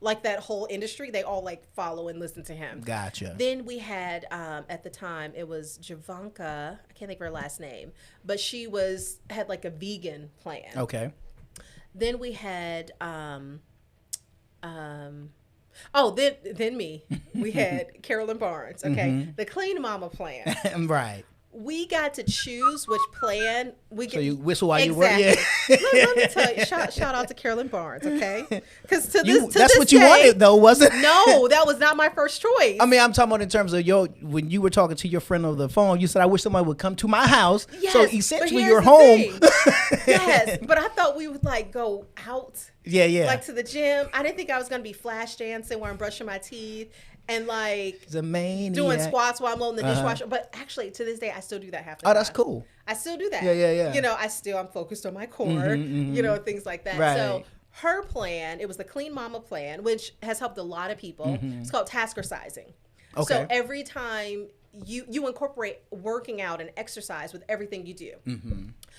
Like that whole industry, they all like follow and listen to him. Gotcha. Then we had at the time it was Javanka. I can't think of her last name, but she had like a vegan plan. Okay. Then we had then me. We had Carolyn Barnes. Okay, the Clean Mama plan. Right. We got to choose which plan we get. So you whistle while you work. Yeah. Let me tell you. Shout out to Carolyn Barnes. Okay, because that's what you wanted, though, wasn't it? No, that was not my first choice. I mean, I'm talking about in terms of when you were talking to your friend over the phone. You said, "I wish somebody would come to my house." Yes, so essentially, you're home. Yes, but I thought we would like go out. Yeah. Like to the gym. I didn't think I was gonna be flash dancing while I'm brushing my teeth. And like doing squats while I'm loading the dishwasher. But actually, to this day, I still do that half the time. Oh, that's cool. I still do that. Yeah. You know, I'm focused on my core, you know, things like that. Right. So her plan, it was the Clean Mama plan, which has helped a lot of people. It's called Taskercising. Okay. So every time you incorporate working out and exercise with everything you do.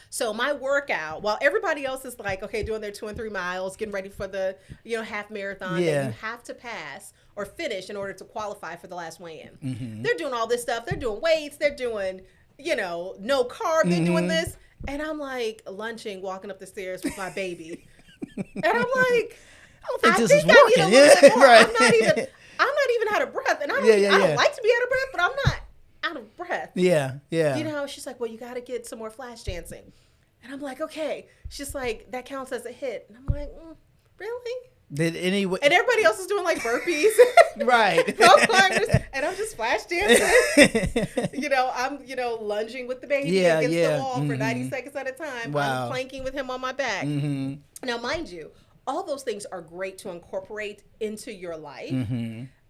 So my workout, while everybody else is like, okay, doing their 2 and 3 miles, getting ready for the, half marathon that you have to pass or finish in order to qualify for the last weigh-in. They're doing all this stuff. They're doing weights. They're doing, no carb. They're doing this. And I'm like lunching, walking up the stairs with my baby. And I'm like, I think this is working. I need a little bit more. Right. I'm not even out of breath. And I don't like to be out of breath, but I'm not out of breath. Yeah. She's like, well, you got to get some more flash dancing. And I'm like, okay. She's like, that counts as a hit. And I'm like, really? And everybody else is doing like burpees. Right. And I'm just flash dancing. I'm, lunging with the baby against the wall for 90 seconds at a time. Wow. I'm planking with him on my back. Now, mind you, all those things are great to incorporate into your life.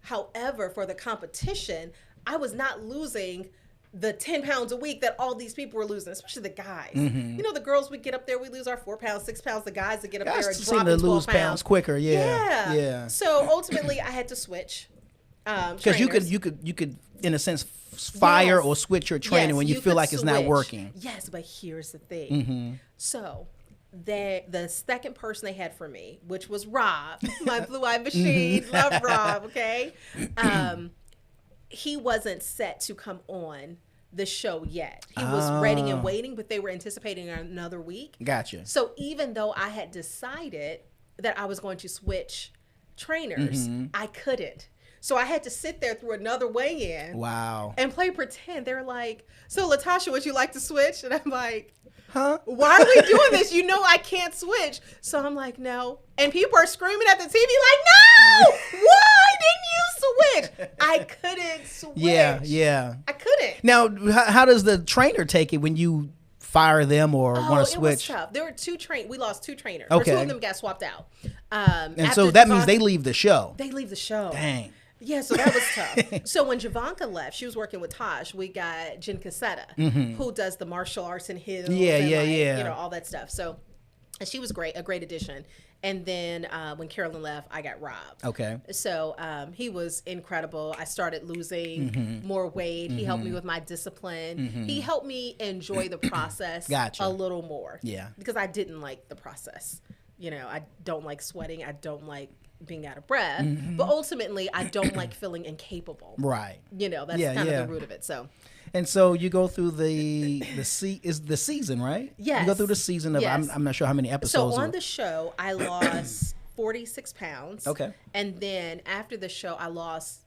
However, for the competition, I was not losing the 10 pounds a week that all these people were losing, especially the guys. The girls, we get up there, we lose our 4 pounds, 6 pounds. The guys that get up there and drop to lose pounds quicker. Yeah. So ultimately, I had to switch. Because you could, in a sense, fire or switch your training when you feel like it's not working. Yes, but here's the thing. So the second person they had for me, which was Rob, my blue-eyed machine, love Rob, okay? He wasn't set to come on the show yet. He was ready and waiting, but they were anticipating another week. Gotcha. So even though I had decided that I was going to switch trainers, I couldn't. So I had to sit there through another weigh-in. Wow. And play pretend. They're like, so Latasha, would you like to switch? And I'm like, huh? Why are we doing this? I can't switch. So I'm like, no. And people are screaming at the TV like, no! Why didn't you switch? I couldn't switch. Yeah. I couldn't. Now, how does the trainer take it when you fire them or want to switch? It was tough. There were we lost 2 trainers. Okay. Or 2 of them got swapped out. And so that means they leave the show. They leave the show. Dang. Yeah, so that was tough. So when Javanka left, she was working with Taj. We got Jen Casetta, who does the martial arts and hills and all that stuff. So and she was great, a great addition. And then when Carolyn left, I got Rob. Okay. So he was incredible. I started losing more weight. He helped me with my discipline. He helped me enjoy the process a little more. Yeah. Because I didn't like the process. I don't like sweating. I don't like being out of breath, but ultimately I don't like feeling incapable. Right. That's kind of the root of it. So. And so you go through the season, right? Yes. You go through the season of I'm not sure how many episodes. So on the show, I lost 46 pounds. Okay. And then after the show, I lost,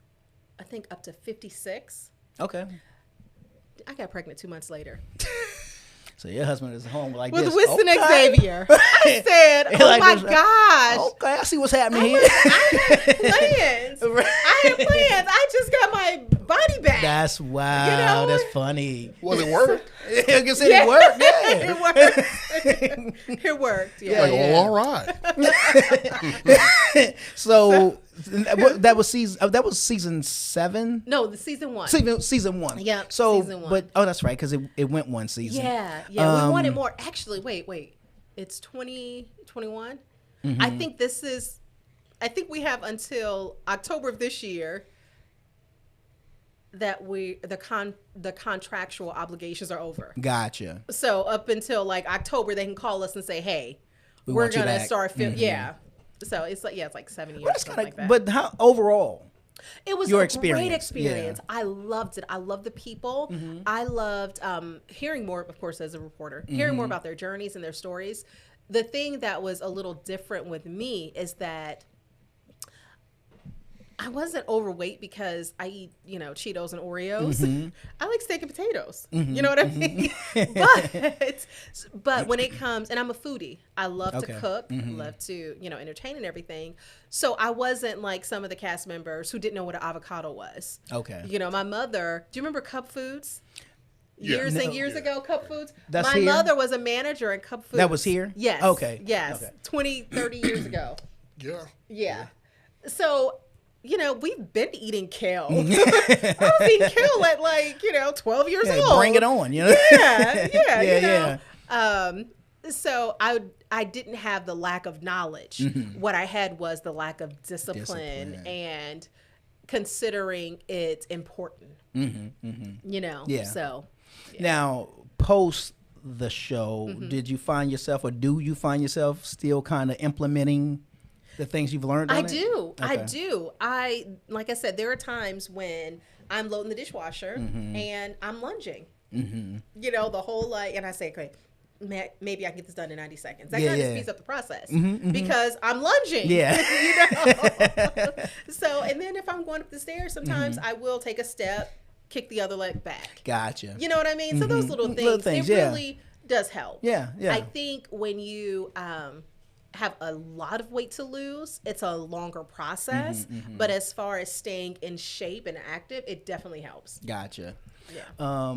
I think, up to 56. Okay. I got pregnant 2 months later. So your husband is home like with this. With Winston Xavier. I said, oh my gosh. Okay, I see what's happening here. I had plans. I I had plans. I just got my body back. That's wow. That's funny. Well, it worked. I can say it worked. Yeah, it worked. It worked. Yeah. Like, well, all right. So that was season 7. No, the season 1. Season 1. Yeah. So, season 1. but that's right, because it went one season. Yeah. We wanted more. Actually, wait. It's 2021. I think we have until October of this year that the contractual obligations are over. Gotcha. So up until like October, they can call us and say, "Hey, we're gonna start filming." Yeah. So it's like 7 years. That's like that. But how overall? It was your a experience. great experience. Yeah. I loved it. I loved the people. I loved hearing more, of course, as a reporter, hearing more about their journeys and their stories. The thing that was a little different with me is that I wasn't overweight because I eat, Cheetos and Oreos. I like steak and potatoes. You know what I mean? But when it comes, and I'm a foodie. I love to cook, love to, entertain and everything. So I wasn't like some of the cast members who didn't know what an avocado was. Okay. My mother, do you remember Cup Foods? Years ago, Cup Foods. My mother was a manager at Cup Foods. That was here? Yes. Okay. Yes. Okay. 20, 30 years ago. Yeah. Yeah. So, we've been eating kale. I was eating kale at 12 years old. Bring it on, Yeah. So I didn't have the lack of knowledge. What I had was the lack of discipline. And considering it's important. Yeah. So. Yeah. Now, post the show, did you find yourself, or do you find yourself still kind of implementing the things you've learned on I do. Like I said, there are times when I'm loading the dishwasher and I'm lunging. The whole and I say, okay, maybe I can get this done in 90 seconds. That kind of speeds up the process because I'm lunging. Yeah. So, and then if I'm going up the stairs, sometimes I will take a step, kick the other leg back. Gotcha. You know what I mean? So those little things it really does help. Yeah. I think when you have a lot of weight to lose, it's a longer process. But as far as staying in shape and active, it definitely helps. Gotcha. Yeah.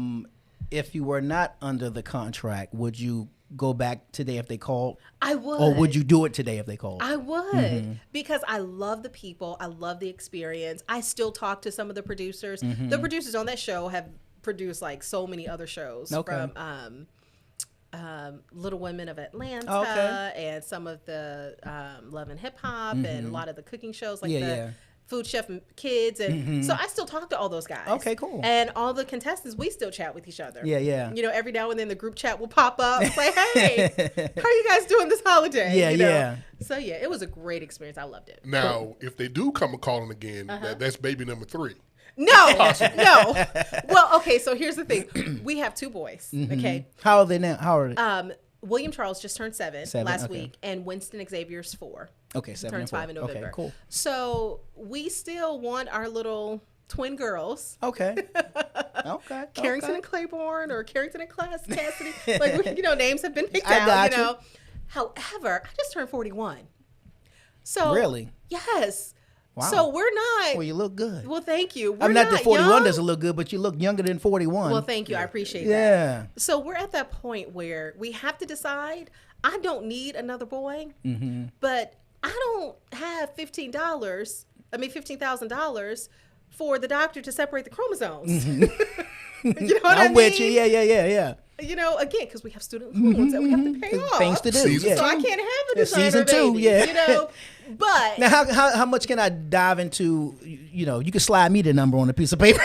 If you were not under the contract, would you go back today if they called? I would. Or would you do it today if they called? I would, because I love the people. I love the experience. I still talk to some of the producers. The producers on that show have produced like so many other shows from Little Women of Atlanta and some of the Love and Hip Hop and a lot of the cooking shows like Food Chef Kids, and so I still talk to all those guys. Okay, cool. And all the contestants, we still chat with each other. Yeah. Every now and then the group chat will pop up. It's like, hey, how are you guys doing this holiday? Yeah. So it was a great experience. I loved it. Now, if they do come calling again, that's baby number 3. No. Well, okay. So here's the thing: we have 2 boys. Okay. How are they now? How are they? William Charles just turned 7 last week, and Winston Xavier's 4. Okay, 7 turns 5 in November. Okay, cool. So we still want our little twin girls. Okay. Carrington and Claiborne, or Carrington and Cassidy. Like names have been picked I out. got you. However, I just turned 41. So really, yes. Wow. So we're not. Well, you look good. Well, thank you. We're I'm not that 41 young. doesn't look good, but you look younger than 41. Well, thank you. I appreciate that. Yeah. So we're at that point where we have to decide. I don't need another boy, but I don't have $15,000 for the doctor to separate the chromosomes. You know what I mean? I'm with you. Yeah. Again, because we have student loans that we have to pay off. Things to do. So I can't have a designer Season 2, baby, But now, how much can I dive into? You can slide me the number on a piece of paper.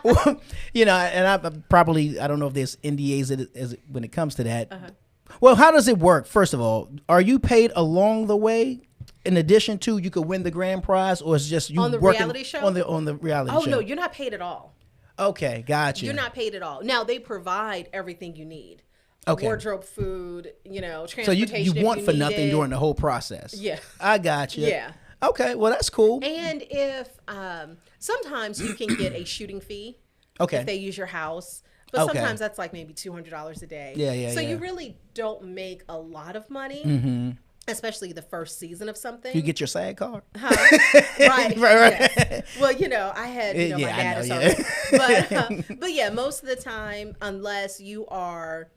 And I probably, I don't know if there's NDAs when it comes to that. Well, how does it work? First of all, are you paid along the way? In addition to, you could win the grand prize, or it's just you on the working reality show? on the reality show? Oh no, you're not paid at all. Okay, gotcha. You're not paid at all. Now they provide everything you need. Okay. Wardrobe, food, transportation. So you want for nothing during the whole process. Yeah. I got you. Yeah. Okay, well that's cool. And if sometimes you can get a shooting fee. Okay. If they use your house. But sometimes that's like maybe $200 a day. Yeah. So you really don't make a lot of money. especially the first season of something. You get your SAG card? Huh? Right. Yes. Well, I had, my dad or something. But yeah, most of the time, unless you are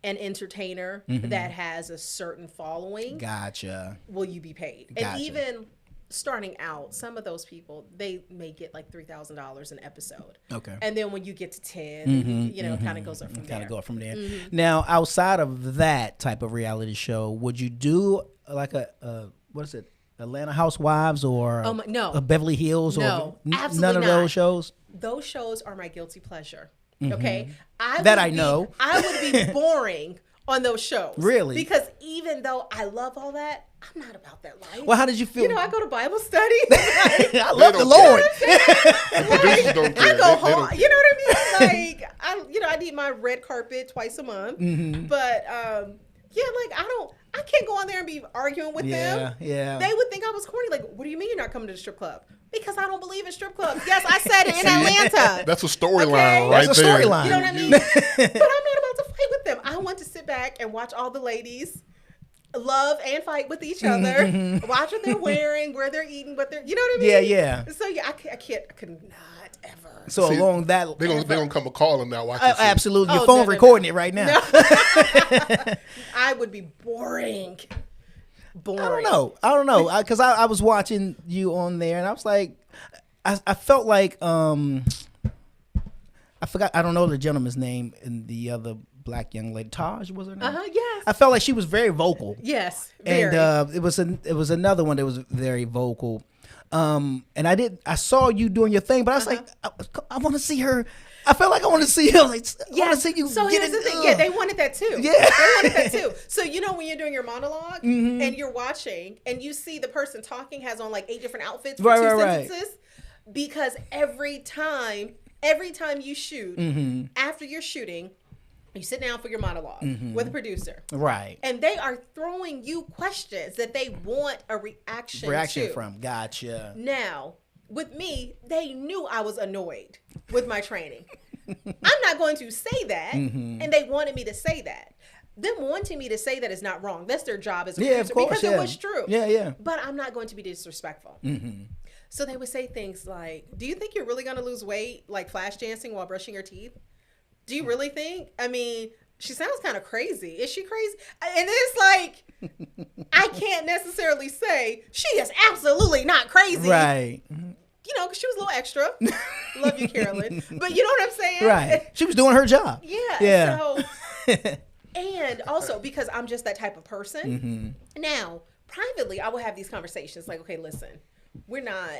an entertainer that has a certain following. Gotcha. Will you be paid? Gotcha. And even starting out, some of those people, they may get like $3,000 an episode. Okay. And then when you get to 10, it kind of goes up from there. Kind of go up from there. Now, outside of that type of reality show, would you do like what is it? Atlanta Housewives or no. Beverly Hills? No, or absolutely none of not. Those shows? Those shows are my guilty pleasure. Okay. I know. I would be boring on those shows. Really? Because even though I love all that, I'm not about that life. Well, how did you feel? I go to Bible study. I love the Lord. Producers don't care. I go home. You know what I mean? Like, I need my red carpet twice a month. But, I can't go on there and be arguing with them. Yeah. They would think I was corny. Like, what do you mean you're not coming to the strip club? Because I don't believe in strip clubs. Yes, I said it in Atlanta. That's a storyline right there. That's a storyline. You know what I mean? But I'm not about to fight with them. I want to sit back and watch all the ladies love and fight with each other. Watch what they're wearing, where they're eating, what they're, you know what I mean? Yeah. So I could not ever. So along that, they're gonna come and call them now. Watch this. Absolutely, your phone recording it right now. No. I would be boring. I don't know, because I was watching you on there, and I was like, I felt like I forgot. I don't know the gentleman's name and the other black young lady. Taj was her name. Yes. I felt like she was very vocal. Yes. Very. And it was another one that was very vocal. And I saw you doing your thing, but I was like, I want to see her. I felt like I want to see her. Like, I want to see you. So here's the thing. Yeah, they wanted that too. Yeah. They wanted that too. So when you're doing your monologue and you're watching and you see the person talking has on like 8 different outfits for 2 sentences, because every time you shoot, after you're shooting, you sit down for your monologue with a producer. Right. And they are throwing you questions that they want a reaction from. Gotcha. Now, with me, they knew I was annoyed with my training. I'm not going to say that. And they wanted me to say that. Them wanting me to say that is not wrong. That's their job as a producer. Of course, because it was true. Yeah. But I'm not going to be disrespectful. So they would say things like, do you think you're really going to lose weight like flash dancing while brushing your teeth? Do you really think? I mean, she sounds kind of crazy. Is she crazy? And it's like, I can't necessarily say she is absolutely not crazy. Right. Because she was a little extra. Love you, Carolyn. But you know what I'm saying? Right. She was doing her job. Yeah. So, and also because I'm just that type of person. Now, privately, I will have these conversations like, okay, listen, we're not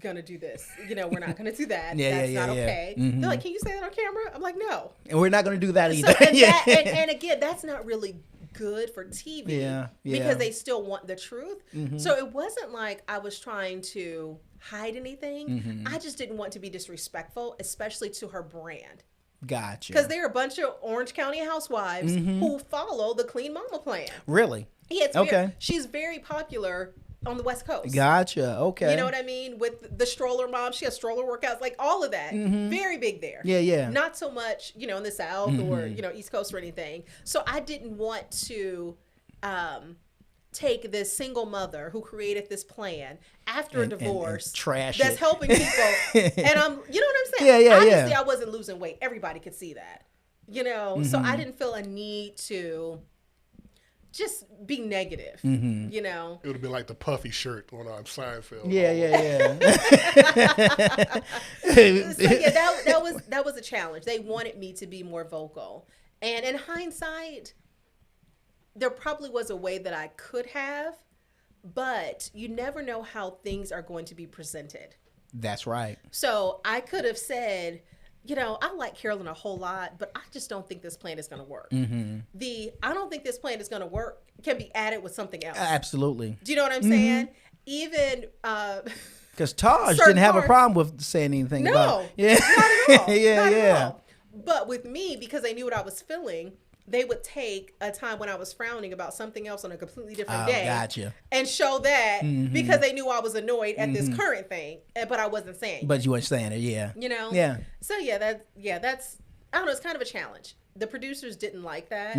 gonna do this. We're not gonna do that. That's not okay. They're like, can you say that on camera? I'm like, no. And we're not gonna do that either. So, and again, that's not really good for TV. Yeah. Because they still want the truth. So it wasn't like I was trying to hide anything. I just didn't want to be disrespectful, especially to her brand. Gotcha. Because there are a bunch of Orange County housewives who follow the Clean Mama plan. Really? Yeah, it's she's very popular on the West Coast. Gotcha. Okay. You know what I mean? With the stroller mom, she has stroller workouts, like all of that. Very big there. Yeah. Not so much, in the South or, East Coast or anything. So I didn't want to take this single mother who created this plan after a divorce and trash that's helping people. And I'm, you know what I'm saying? Yeah. Obviously, I wasn't losing weight. Everybody could see that. So I didn't feel a need to just be negative, It would have been like the puffy shirt on Seinfeld. Yeah. So that was a challenge. They wanted me to be more vocal. And in hindsight, there probably was a way that I could have, but you never know how things are going to be presented. That's right. So I could have said, I like Carolyn a whole lot, but I just don't think this plan is going to work. I don't think this plan is going to work can be added with something else. Absolutely. Do you know what I'm saying? Even because Taj didn't have a problem with saying anything about it. Yeah. Not at all. Not at all. But with me, because they knew what I was feeling, they would take a time when I was frowning about something else on a completely different day and show that because they knew I was annoyed at this current thing, but I wasn't saying. But you weren't saying it, yeah. Yeah. So that's I don't know. It's kind of a challenge. The producers didn't like that.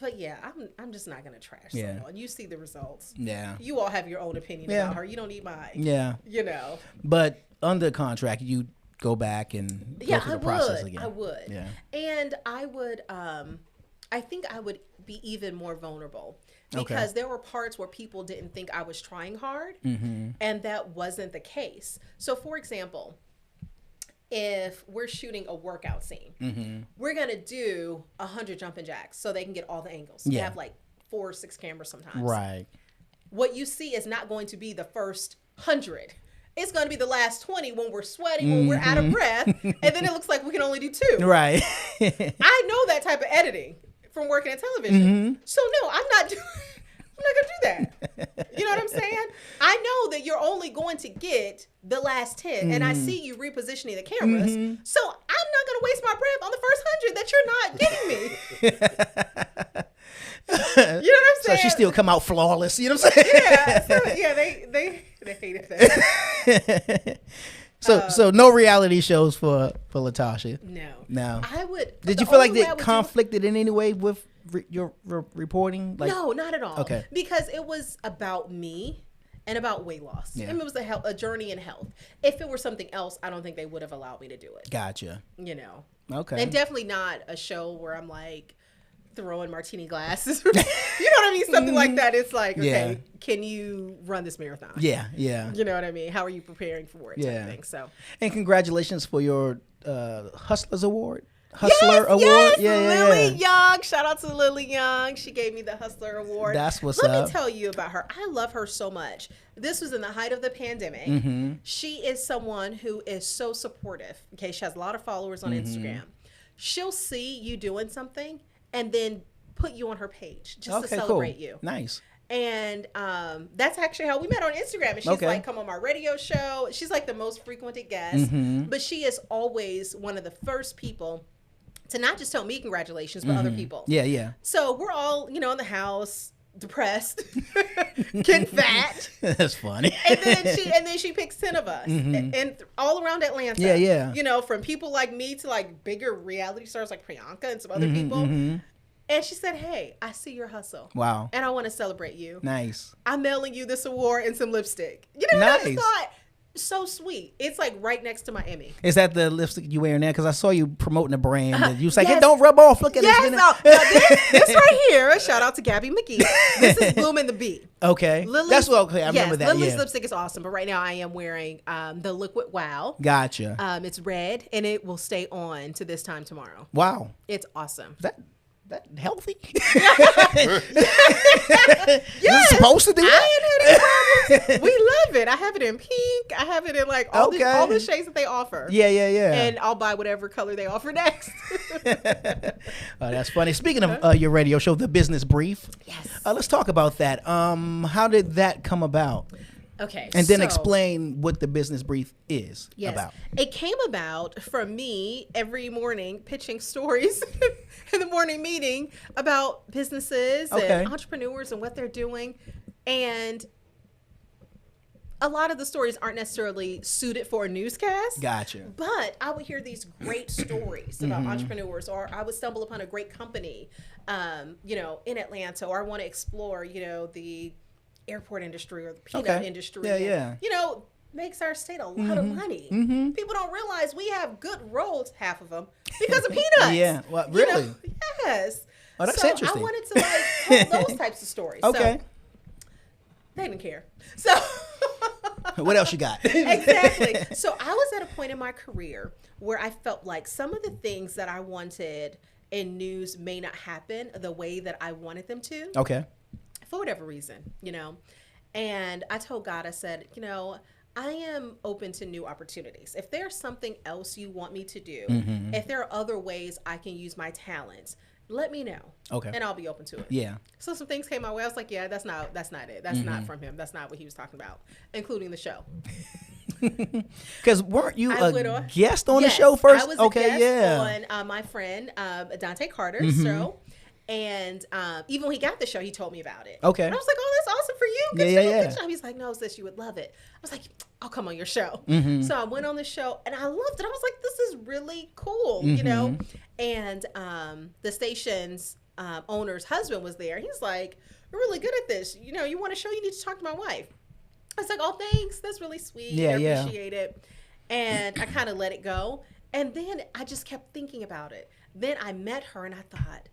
But yeah, I'm just not gonna trash someone. You see the results. Yeah. You all have your own opinion about her. You don't need mine. Yeah. You know. But under contract, you go back and go through the process again. I would. Yeah. And I would. I think I would be even more vulnerable because there were parts where people didn't think I was trying hard, and that wasn't the case. So, for example, if we're shooting a workout scene, we're going to do 100 jumping jacks so they can get all the angles. We have like 4 or 6 cameras sometimes. Right. What you see is not going to be the first 100. It's going to be the last 20 when we're sweating, when we're out of breath, and then it looks like we can only do 2. Right. I know that type of editing from working in television. So no, I'm not going to do that. You know what I'm saying? I know that you're only going to get the last 10, and I see you repositioning the cameras. So I'm not going to waste my breath on the first 100 that you're not giving me. You know what I'm saying? So she still come out flawless. You know what I'm saying? Yeah. So yeah, they hated that. So no reality shows for Latasha. No. I would. Did you feel like that conflicted in any way with your reporting? Like, no, not at all. Okay. Because it was about me and about weight loss. Yeah. I mean, it was a journey in health. If it were something else, I don't think they would have allowed me to do it. Gotcha. You know. Okay. And definitely not a show where I'm like throwing martini glasses. You know what I mean? Something like that. It's like, okay, can you run this marathon? Yeah. You know what I mean? How are you preparing for it? Type of thing. So. And congratulations for your Hustlers Award. Award. Lily Young. Shout out to Lily Young. She gave me the Hustler Award. That's what's up. Let me tell you about her. I love her so much. This was in the height of the pandemic. She is someone who is so supportive. Okay, she has a lot of followers on Instagram. She'll see you doing something and then put you on her page just to celebrate you. Nice. And that's actually how we met on Instagram. And she's like, come on my radio show. She's like the most frequented guest. But she is always one of the first people to not just tell me congratulations, but other people. Yeah. So we're all, in the house, depressed, getting fat. That's funny. And then she picks 10 of us and all around Atlanta. Yeah. From people like me to like bigger reality stars like Priyanka and some other people. And she said, hey, I see your hustle. Wow. And I want to celebrate you. Nice. I'm mailing you this award and some lipstick. You know what I thought? So sweet. It's like right next to my Emmy. Is that the lipstick you wearing there? Because I saw you promoting a brand. And you was like, hey, don't rub off. Look at this right here. Shout out to Gabby McGee. This is Bloom and the Bee. Okay. That's what I remember that. Lily's lipstick is awesome. But right now I am wearing the Liquid Wow. Gotcha. It's red and it will stay on to this time tomorrow. Wow. It's awesome. That healthy? Is it supposed to do that? I ain't had any problems. We love it. I have it in pink. I have it in like all the shades that they offer. Yeah. And I'll buy whatever color they offer next. That's funny. Speaking of your radio show, The Business Brief. Yes. Let's talk about that. How did that come about? Okay. And then explain what The Business Brief is about. It came about from me every morning pitching stories in the morning meeting about businesses and entrepreneurs and what they're doing. And a lot of the stories aren't necessarily suited for a newscast. Gotcha. But I would hear these great stories about entrepreneurs, or I would stumble upon a great company, in Atlanta, or I want to explore, the airport industry or the peanut industry. Yeah. And, makes our state a lot of money. People don't realize we have good roads, half of them, because of peanuts. Yeah. Well, really? Yes. Oh, that's interesting. I wanted to tell those types of stories. Okay. So, they didn't care. So what else you got? Exactly. So I was at a point in my career where I felt like some of the things that I wanted in news may not happen the way that I wanted them to. Okay. For whatever reason, And I told God, I said, I am open to new opportunities. If there's something else you want me to do, if there are other ways I can use my talents, let me know. Okay. And I'll be open to it. Yeah. So some things came my way. I was like, yeah, that's not it. That's not from him. That's not what he was talking about, including the show. Because weren't you a guest on the show first? I was a guest on my friend Dante Carter's show. And even when he got the show, he told me about it. Okay. And I was like, oh, that's awesome for you. Good job. He's like, no, sis, you would love it. I was like, I'll come on your show. So I went on the show and I loved it. I was like, this is really cool, And the station's owner's husband was there. He's like, "We're really good at this. You know, you want a show? You need to talk to my wife." I was like, "Oh, thanks. That's really sweet. I appreciate it." And I kind of let it go. And then I just kept thinking about it. Then I met her and I thought,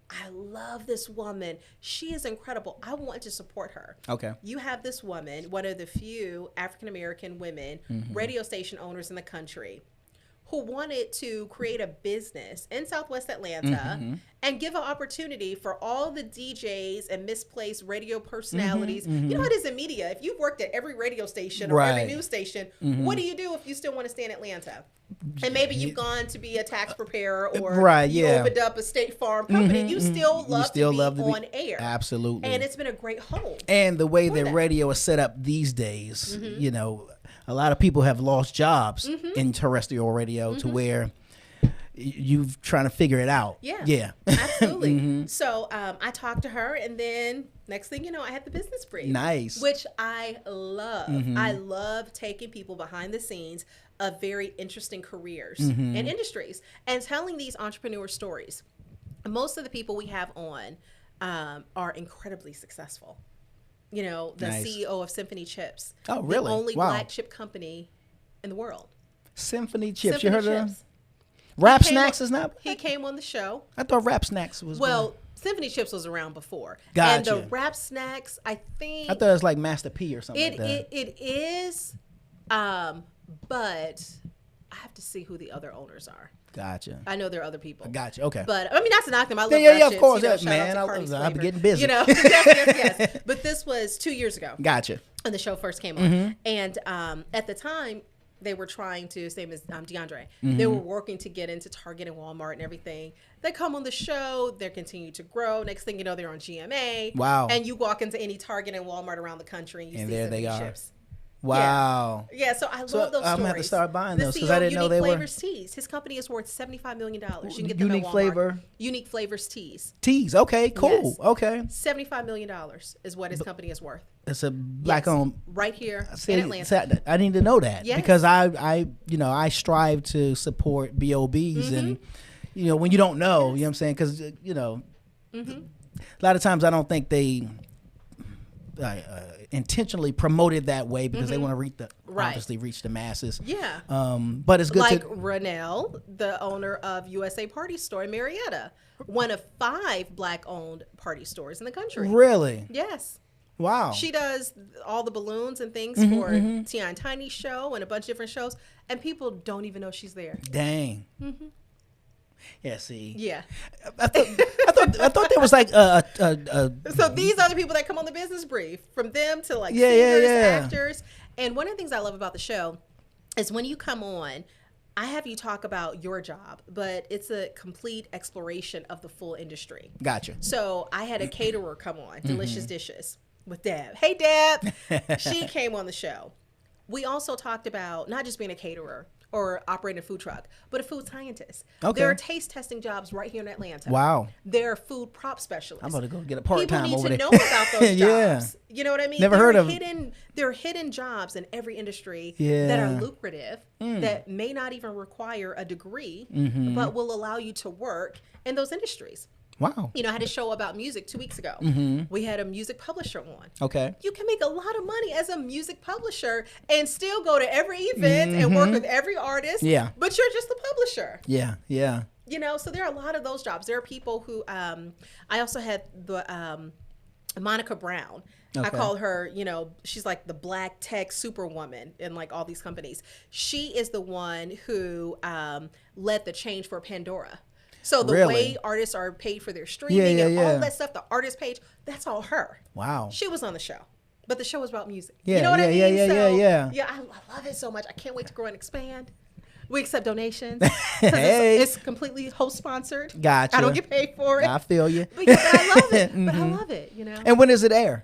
I love this woman. She is incredible. I want to support her. Okay. You have this woman, one of the few African-American women, radio station owners in the country, who wanted to create a business in Southwest Atlanta and give an opportunity for all the DJs and misplaced radio personalities. You know how it is in media. If you've worked at every radio station or every news station, what do you do if you still want to stay in Atlanta? And maybe you've gone to be a tax preparer or you opened up a State Farm company. You still love to be on air. Absolutely. And it's been a great home. And the way that radio is set up these days, you know, a lot of people have lost jobs in terrestrial radio to where you've trying to figure it out. Yeah. Absolutely. So I talked to her, and then next thing you know, I had the business brief. Nice. Which I love. I love taking people behind the scenes of very interesting careers and industries and telling these entrepreneur stories. Most of the people we have on are incredibly successful. You know, the CEO of Symphony Chips. Oh, really? The only black chip company in the world. Symphony Chips. Symphony you heard of Chips. them? Rap Snacks is not? He came on the show. I thought Rap Snacks was. Well, Symphony Chips was around before. Gotcha. And the Rap Snacks, I think. I thought it was like Master P or something like that. It is, but I have to see who the other owners are. Gotcha. I know there are other people. Gotcha. Okay. But I mean, not to knock them. I love that yeah, shit. of course, You know, shout man. out to I'll be getting busy. You know, yes. But this was 2 years ago. Gotcha. When the show first came on, and at the time they were trying to. His name is DeAndre. They were working to get into Target and Walmart and everything. They come on the show. They continue to grow. Next thing you know, they're on GMA. Wow. And you walk into any Target and Walmart around the country, and you see there they Symphony are. Chips. Wow. Yeah, so I love those stories. I'm going to have to start buying those because The I CEO didn't know Unique they were. Flavors Teas. His company is worth $75 million. You can get them Unique at Walmart. Flavor? Unique Flavors Teas. Teas. Okay, cool. Yes. Okay. $75 million is what his company is worth. It's a black-owned. Right here in Atlanta. I need to know that Yes. because I strive to support BOBs and, you know, when you don't know, you know what I'm saying? Because, you know, a lot of times I don't think they intentionally promoted that way because they want to obviously reach the masses. Yeah. But it's good like to. Renelle, the owner of USA Party Store in Marietta, one of 5 black-owned party stores in the country. Really? Yes. Wow. She does all the balloons and things for T.I. and Tiny's show and a bunch of different shows, and people don't even know she's there. Dang. Yeah, see. Yeah. I thought there was like So these are the people that come on the business brief, from them to like singers, actors. And one of the things I love about the show is when you come on, I have you talk about your job, but it's a complete exploration of the full industry. Gotcha. So I had a caterer come on, Delicious Dishes, with Deb. Hey, Deb. She came on the show. We also talked about not just being a caterer or operating a food truck, but a food scientist. Okay. There are taste testing jobs right here in Atlanta. Wow. There are food prop specialists. I'm about to go get a part-time over there. People need to know about those jobs. Yeah. You know what I mean? Never heard of There are hidden jobs in every industry Yeah. that are lucrative, that may not even require a degree, but will allow you to work in those industries. Wow. You know, I had a show about music 2 weeks ago. We had a music publisher on. Okay. You can make a lot of money as a music publisher and still go to every event and work with every artist. Yeah. But you're just the publisher. Yeah. Yeah. You know, so there are a lot of those jobs. There are people who, I also had the Monica Brown. Okay. I call her, you know, she's like the black tech superwoman in like all these companies. She is the one who led the change for Pandora. So the way artists are paid for their streaming and all that stuff, the artist page, that's all her. Wow. She was on the show. But the show was about music. Yeah, you know what I mean? Yeah. Yeah, I love it so much. I can't wait to grow and expand. We accept donations. Hey. It's completely host sponsored. Gotcha. I don't get paid for it. I feel you. But I love it. But I love it, you know. And when does it air?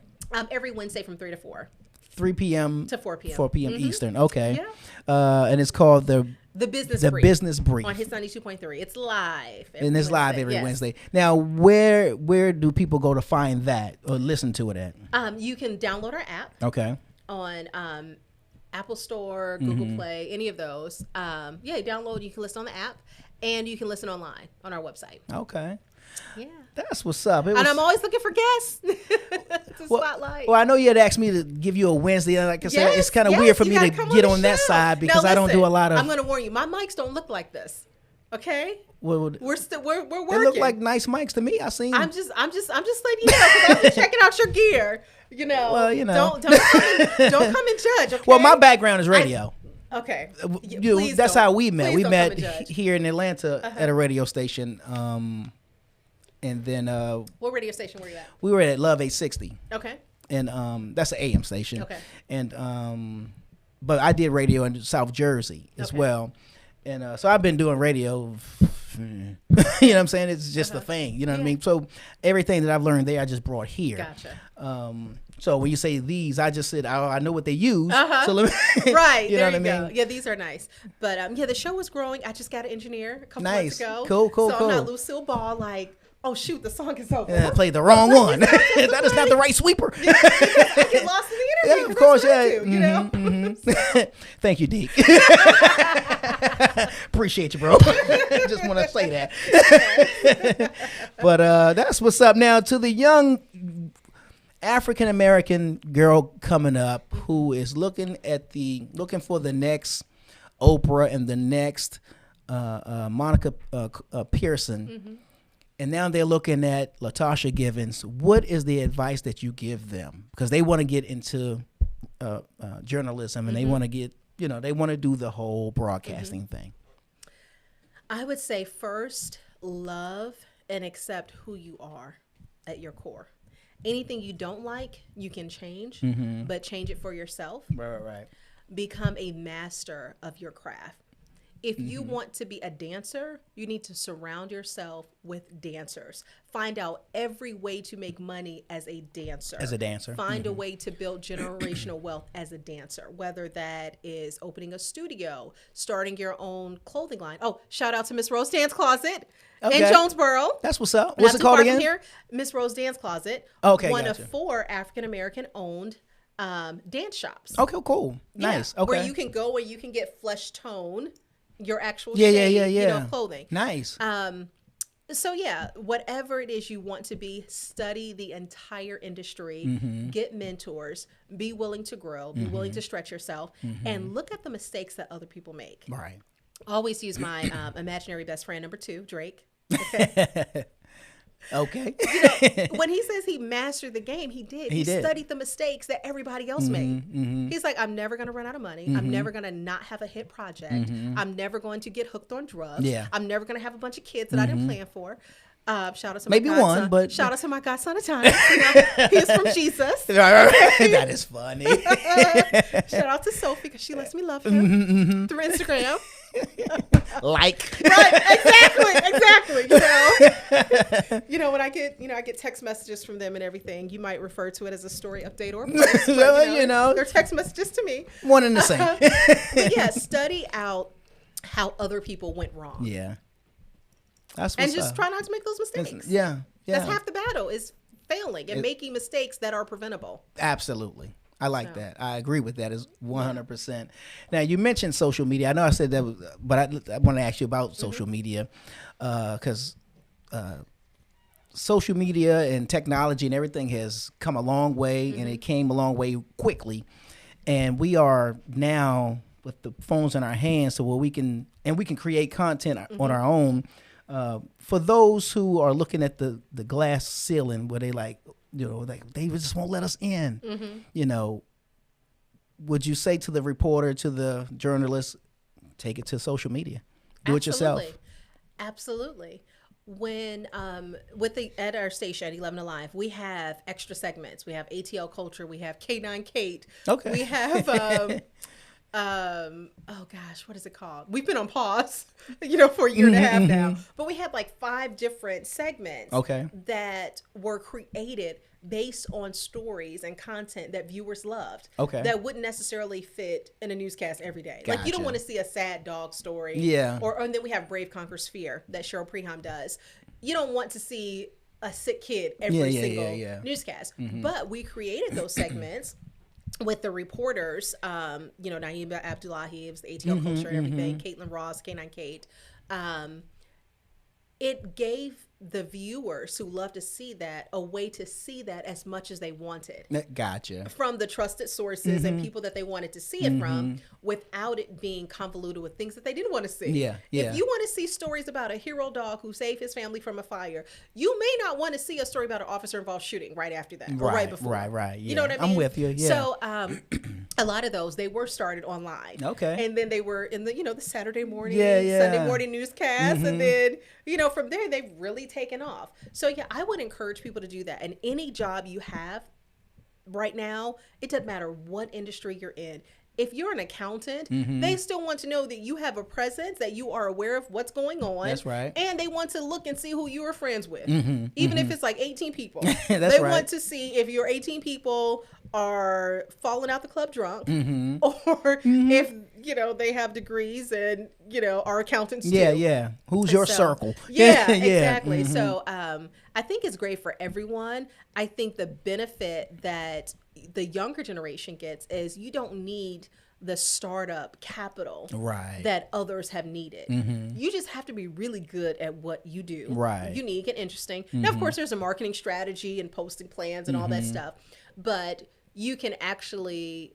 Every Wednesday from 3 to 4. 3 p.m. to 4 p.m. 4 p.m. Eastern. Okay. Yeah. And it's called the Business Brief. On his 92.3. It's live. And it's live every Wednesday. Now, where do people go to find that or listen to it at? You can download our app. Okay. On Apple Store, Google Play, any of those. You download. You can listen on the app. And you can listen online on our website. Okay. Yeah. That's what's up. And I'm always looking for guests to spotlight. Well, I know you had asked me to give you a Wednesday. Like I said, it's kind of weird for me to get on that side because I don't do a lot of. I'm going to warn you. My mics don't look like this. Okay. We're working. They look like nice mics to me. I seen. I'm just letting you know because I'm just checking out your gear. You know. Well, you know. Don't come and judge. Okay? Well, my background is radio. Okay. That's how we met. We met here in Atlanta at a radio station. And then what radio station were you at? We were at Love 860. Okay. And that's an AM station. Okay. And but I did radio in South Jersey as well. And so I've been doing radio. You know what I'm saying? It's just a thing. You know what I mean? So everything that I've learned there, I just brought here. Gotcha. So when you say these, I just said I know what they use. So let me, right. You know what I mean? Go. Yeah, these are nice. But the show was growing. I just got an engineer a couple months ago. Cool. So I'm not Lucille Ball like, oh shoot, the song is over. I played the wrong one. That is not the right sweeper. I get lost in the interview. Yeah, of course, yeah. You know? Thank you, Deke. Appreciate you, bro. Just want to say that. But that's what's up. Now to the young African American girl coming up who is looking for the next Oprah and the next Monica Pearson. And now they're looking at Latasha Givens. What is the advice that you give them? Because they want to get into journalism and they want to get, they want to do the whole broadcasting thing. I would say first, love and accept who you are at your core. Anything you don't like, you can change, but change it for yourself. Right. Become a master of your craft. If you want to be a dancer, you need to surround yourself with dancers. Find out every way to make money as a dancer. Find a way to build generational wealth as a dancer, whether that is opening a studio, starting your own clothing line. Oh, shout out to Miss Rose Dance Closet in Jonesboro. That's what's up. What's it called again? Here, Miss Rose Dance Closet. Okay, one of 4 African-American owned dance shops. Okay, cool. Nice. Okay. Where you can go and you can get flesh tone. Your actual shade, clothing. Nice. So whatever it is you want to be, study the entire industry, get mentors, be willing to grow, be willing to stretch yourself, and look at the mistakes that other people make. Right. Always use my imaginary best friend number 2, Drake. Okay. Okay. When he says he mastered the game, he did. He studied the mistakes that everybody else made. He's like, I'm never going to run out of money. I'm never going to not have a hit project. I'm never going to get hooked on drugs. I'm never going to have a bunch of kids that I didn't plan for. Shout out to my godson. but shout out to my godson of time. He's from Jesus. That is funny. Shout out to Sophie because she lets me love him through Instagram. Right, exactly. When I get text messages from them and everything, you might refer to it as a story update or post, but, they're text messages to me. One and the same. But study out how other people went wrong. Yeah. That's and just try not to make those mistakes. Yeah. That's half the battle is failing and making mistakes that are preventable. Absolutely. I like that. I agree with that. Is 100%. Now you mentioned social media. I know I said that, but I want to ask you about social media because social media and technology and everything has come a long way, and it came a long way quickly. And we are now with the phones in our hands, so where we can create content on our own. For those who are looking at the glass ceiling, where they they just won't let us in. Would you say to the reporter, to the journalist, take it to social media, do it yourself? Absolutely. When at our station 11 Alive, we have extra segments. We have ATL Culture. We have K9 Kate. Okay. We have oh gosh, what is it called? We've been on pause, for a year and a half now. But we had like 5 different segments that were created based on stories and content that viewers loved. That wouldn't necessarily fit in a newscast every day. Gotcha. Like, you don't want to see a sad dog story. Yeah. And then we have Brave Conquers Fear that Cheryl Preham does. You don't want to see a sick kid every single newscast. But we created those segments with the reporters, Naima Abdullahi, it was the ATL Culture and everything, Caitlin Ross, K9 Kate, it gave the viewers who love to see that a way to see that as much as they wanted. Gotcha. From the trusted sources and people that they wanted to see it from, without it being convoluted with things that they didn't want to see. Yeah. If you want to see stories about a hero dog who saved his family from a fire, you may not want to see a story about an officer involved shooting right after that, or right before. Right. Yeah. You know what I mean? I'm with you. Yeah. So a lot of those, they were started online. Okay. And then they were in the, the Saturday morning, Yeah. Sunday morning newscasts. And then, from there, they've really taken off. So yeah, I would encourage people to do that. And any job you have right now, it doesn't matter what industry you're in. If you're an accountant, they still want to know that you have a presence, that you are aware of what's going on. That's right. And they want to look and see who you are friends with. Even if it's like 18 people. That's they right. want to see if your 18 people are falling out the club drunk, or if, they have degrees and, are accountants too. Yeah. Who's your circle? Yeah, exactly. So I think it's great for everyone. I think the benefit that the younger generation gets is you don't need the startup capital that others have needed. You just have to be really good at what you do. Unique and interesting. Now, of course, there's a marketing strategy and posting plans and all that stuff, but you can actually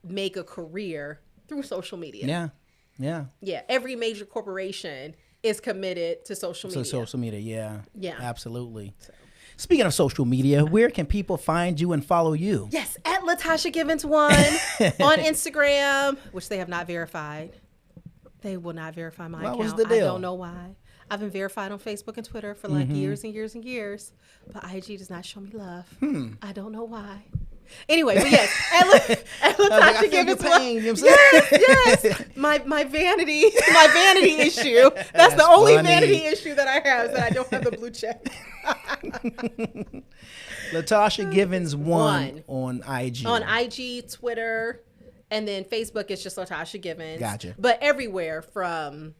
make a career through social media. Yeah. Every major corporation is committed to social media. Social media, yeah. Absolutely. So. Speaking of social media, where can people find you and follow you? Yes, at Latasha Givens 1 on Instagram, which they have not verified. They will not verify my account. What was the deal? I don't know why. I've been verified on Facebook and Twitter for like years and years and years, but IG does not show me love. I don't know why. Anyway, but yes, at Latasha Givens 1. Yes. My vanity issue. That's the only vanity issue that I have, is that I don't have the blue check. Latasha Givens 1 on IG. On IG, Twitter, and then Facebook is just Latasha Givens. Gotcha. But everywhere, from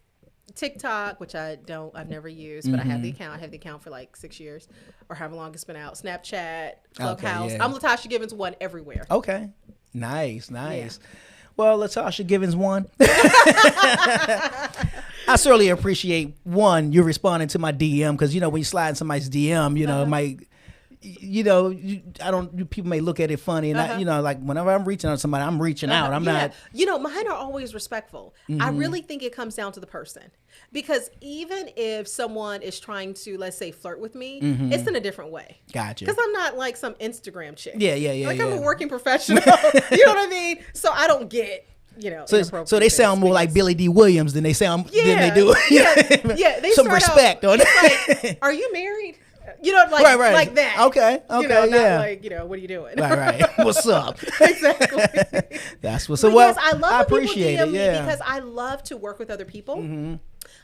TikTok, which I've never used, but I have the account. I have the account for like 6 years, or however long it's been out. Snapchat, Clubhouse. I'm Latasha Givens 1 everywhere. Okay. Nice. Yeah. Well, Latasha Givens 1. I certainly appreciate, one, you responding to my DM, because when you slide in somebody's DM, people may look at it funny, and I, like whenever I'm reaching out to somebody, I'm reaching out. I'm not. Mine are always respectful. I really think it comes down to the person, because even if someone is trying to, let's say, flirt with me, it's in a different way. Gotcha. Because I'm not like some Instagram chick. Yeah. Like I'm a working professional. You know what I mean? So I don't get. So they sound more like Billy D. Williams than they sound than they do. Yeah. They some respect on it. Like, are you married? Right. Like that. Okay. Not like, what are you doing? Right. What's up? Exactly. That's what's up. Well, yes, I love when people DM me, yeah. because I love to work with other people.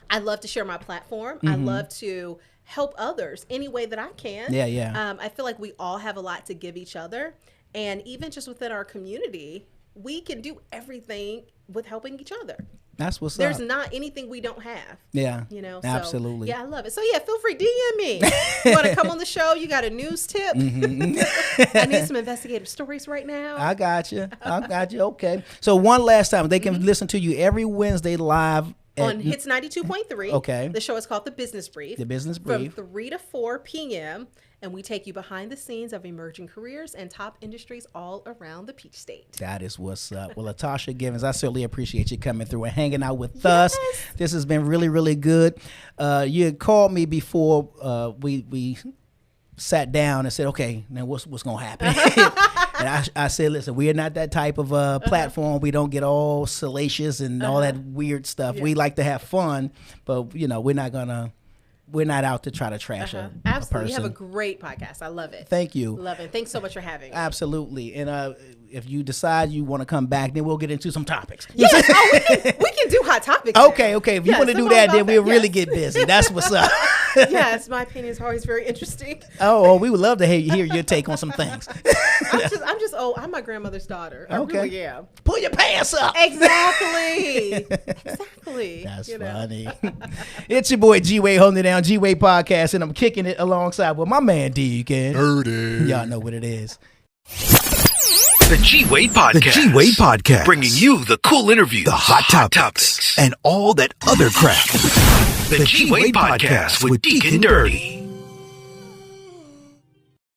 I love to share my platform. I love to help others any way that I can. Yeah. I feel like we all have a lot to give each other. And even just within our community, we can do everything with helping each other. That's what's There's up. not anything we don't have. Yeah. So, absolutely. Yeah, I love it. So yeah, feel free, DM me. You want to come on the show? You got a news tip? I need some investigative stories right now. I got you. Okay. So one last time, they can listen to you every Wednesday live on Hits 92.3. Okay. The show is called The Business Brief. From 3 to 4 p.m. And we take you behind the scenes of emerging careers and top industries all around the Peach State. That is what's up. Well, Latasha Givens, I certainly appreciate you coming through and hanging out with us. This has been really, really good. You had called me before we sat down and said, okay, now what's going to happen? And I said, listen, we're not that type of platform. We don't get all salacious and all that weird stuff. We like to have fun, but, we're not out to try to trash a person. You have a great podcast. I love it. Thank you. Love it. Thanks so much for having me. Absolutely. And if you decide you want to come back, then we'll get into some topics. Yes. We can do hot topics. Okay. If you want to do that, then we'll really get busy. That's what's up. Yes, my opinion is always very interesting. Oh, we would love to hear your take on some things. I'm just old. I'm my grandmother's daughter. I really am. Pull your pants up. Exactly. That's funny. It's your boy G-Way holding it down, G-Way Podcast, and I'm kicking it alongside with my man Deacon. Dirty. Y'all know what it is. The G-Wade Podcast. The G-Wade Podcast. Bringing you the cool interviews, the hot topics, and all that other crap. The G-Wade Podcast with Deacon Dirty.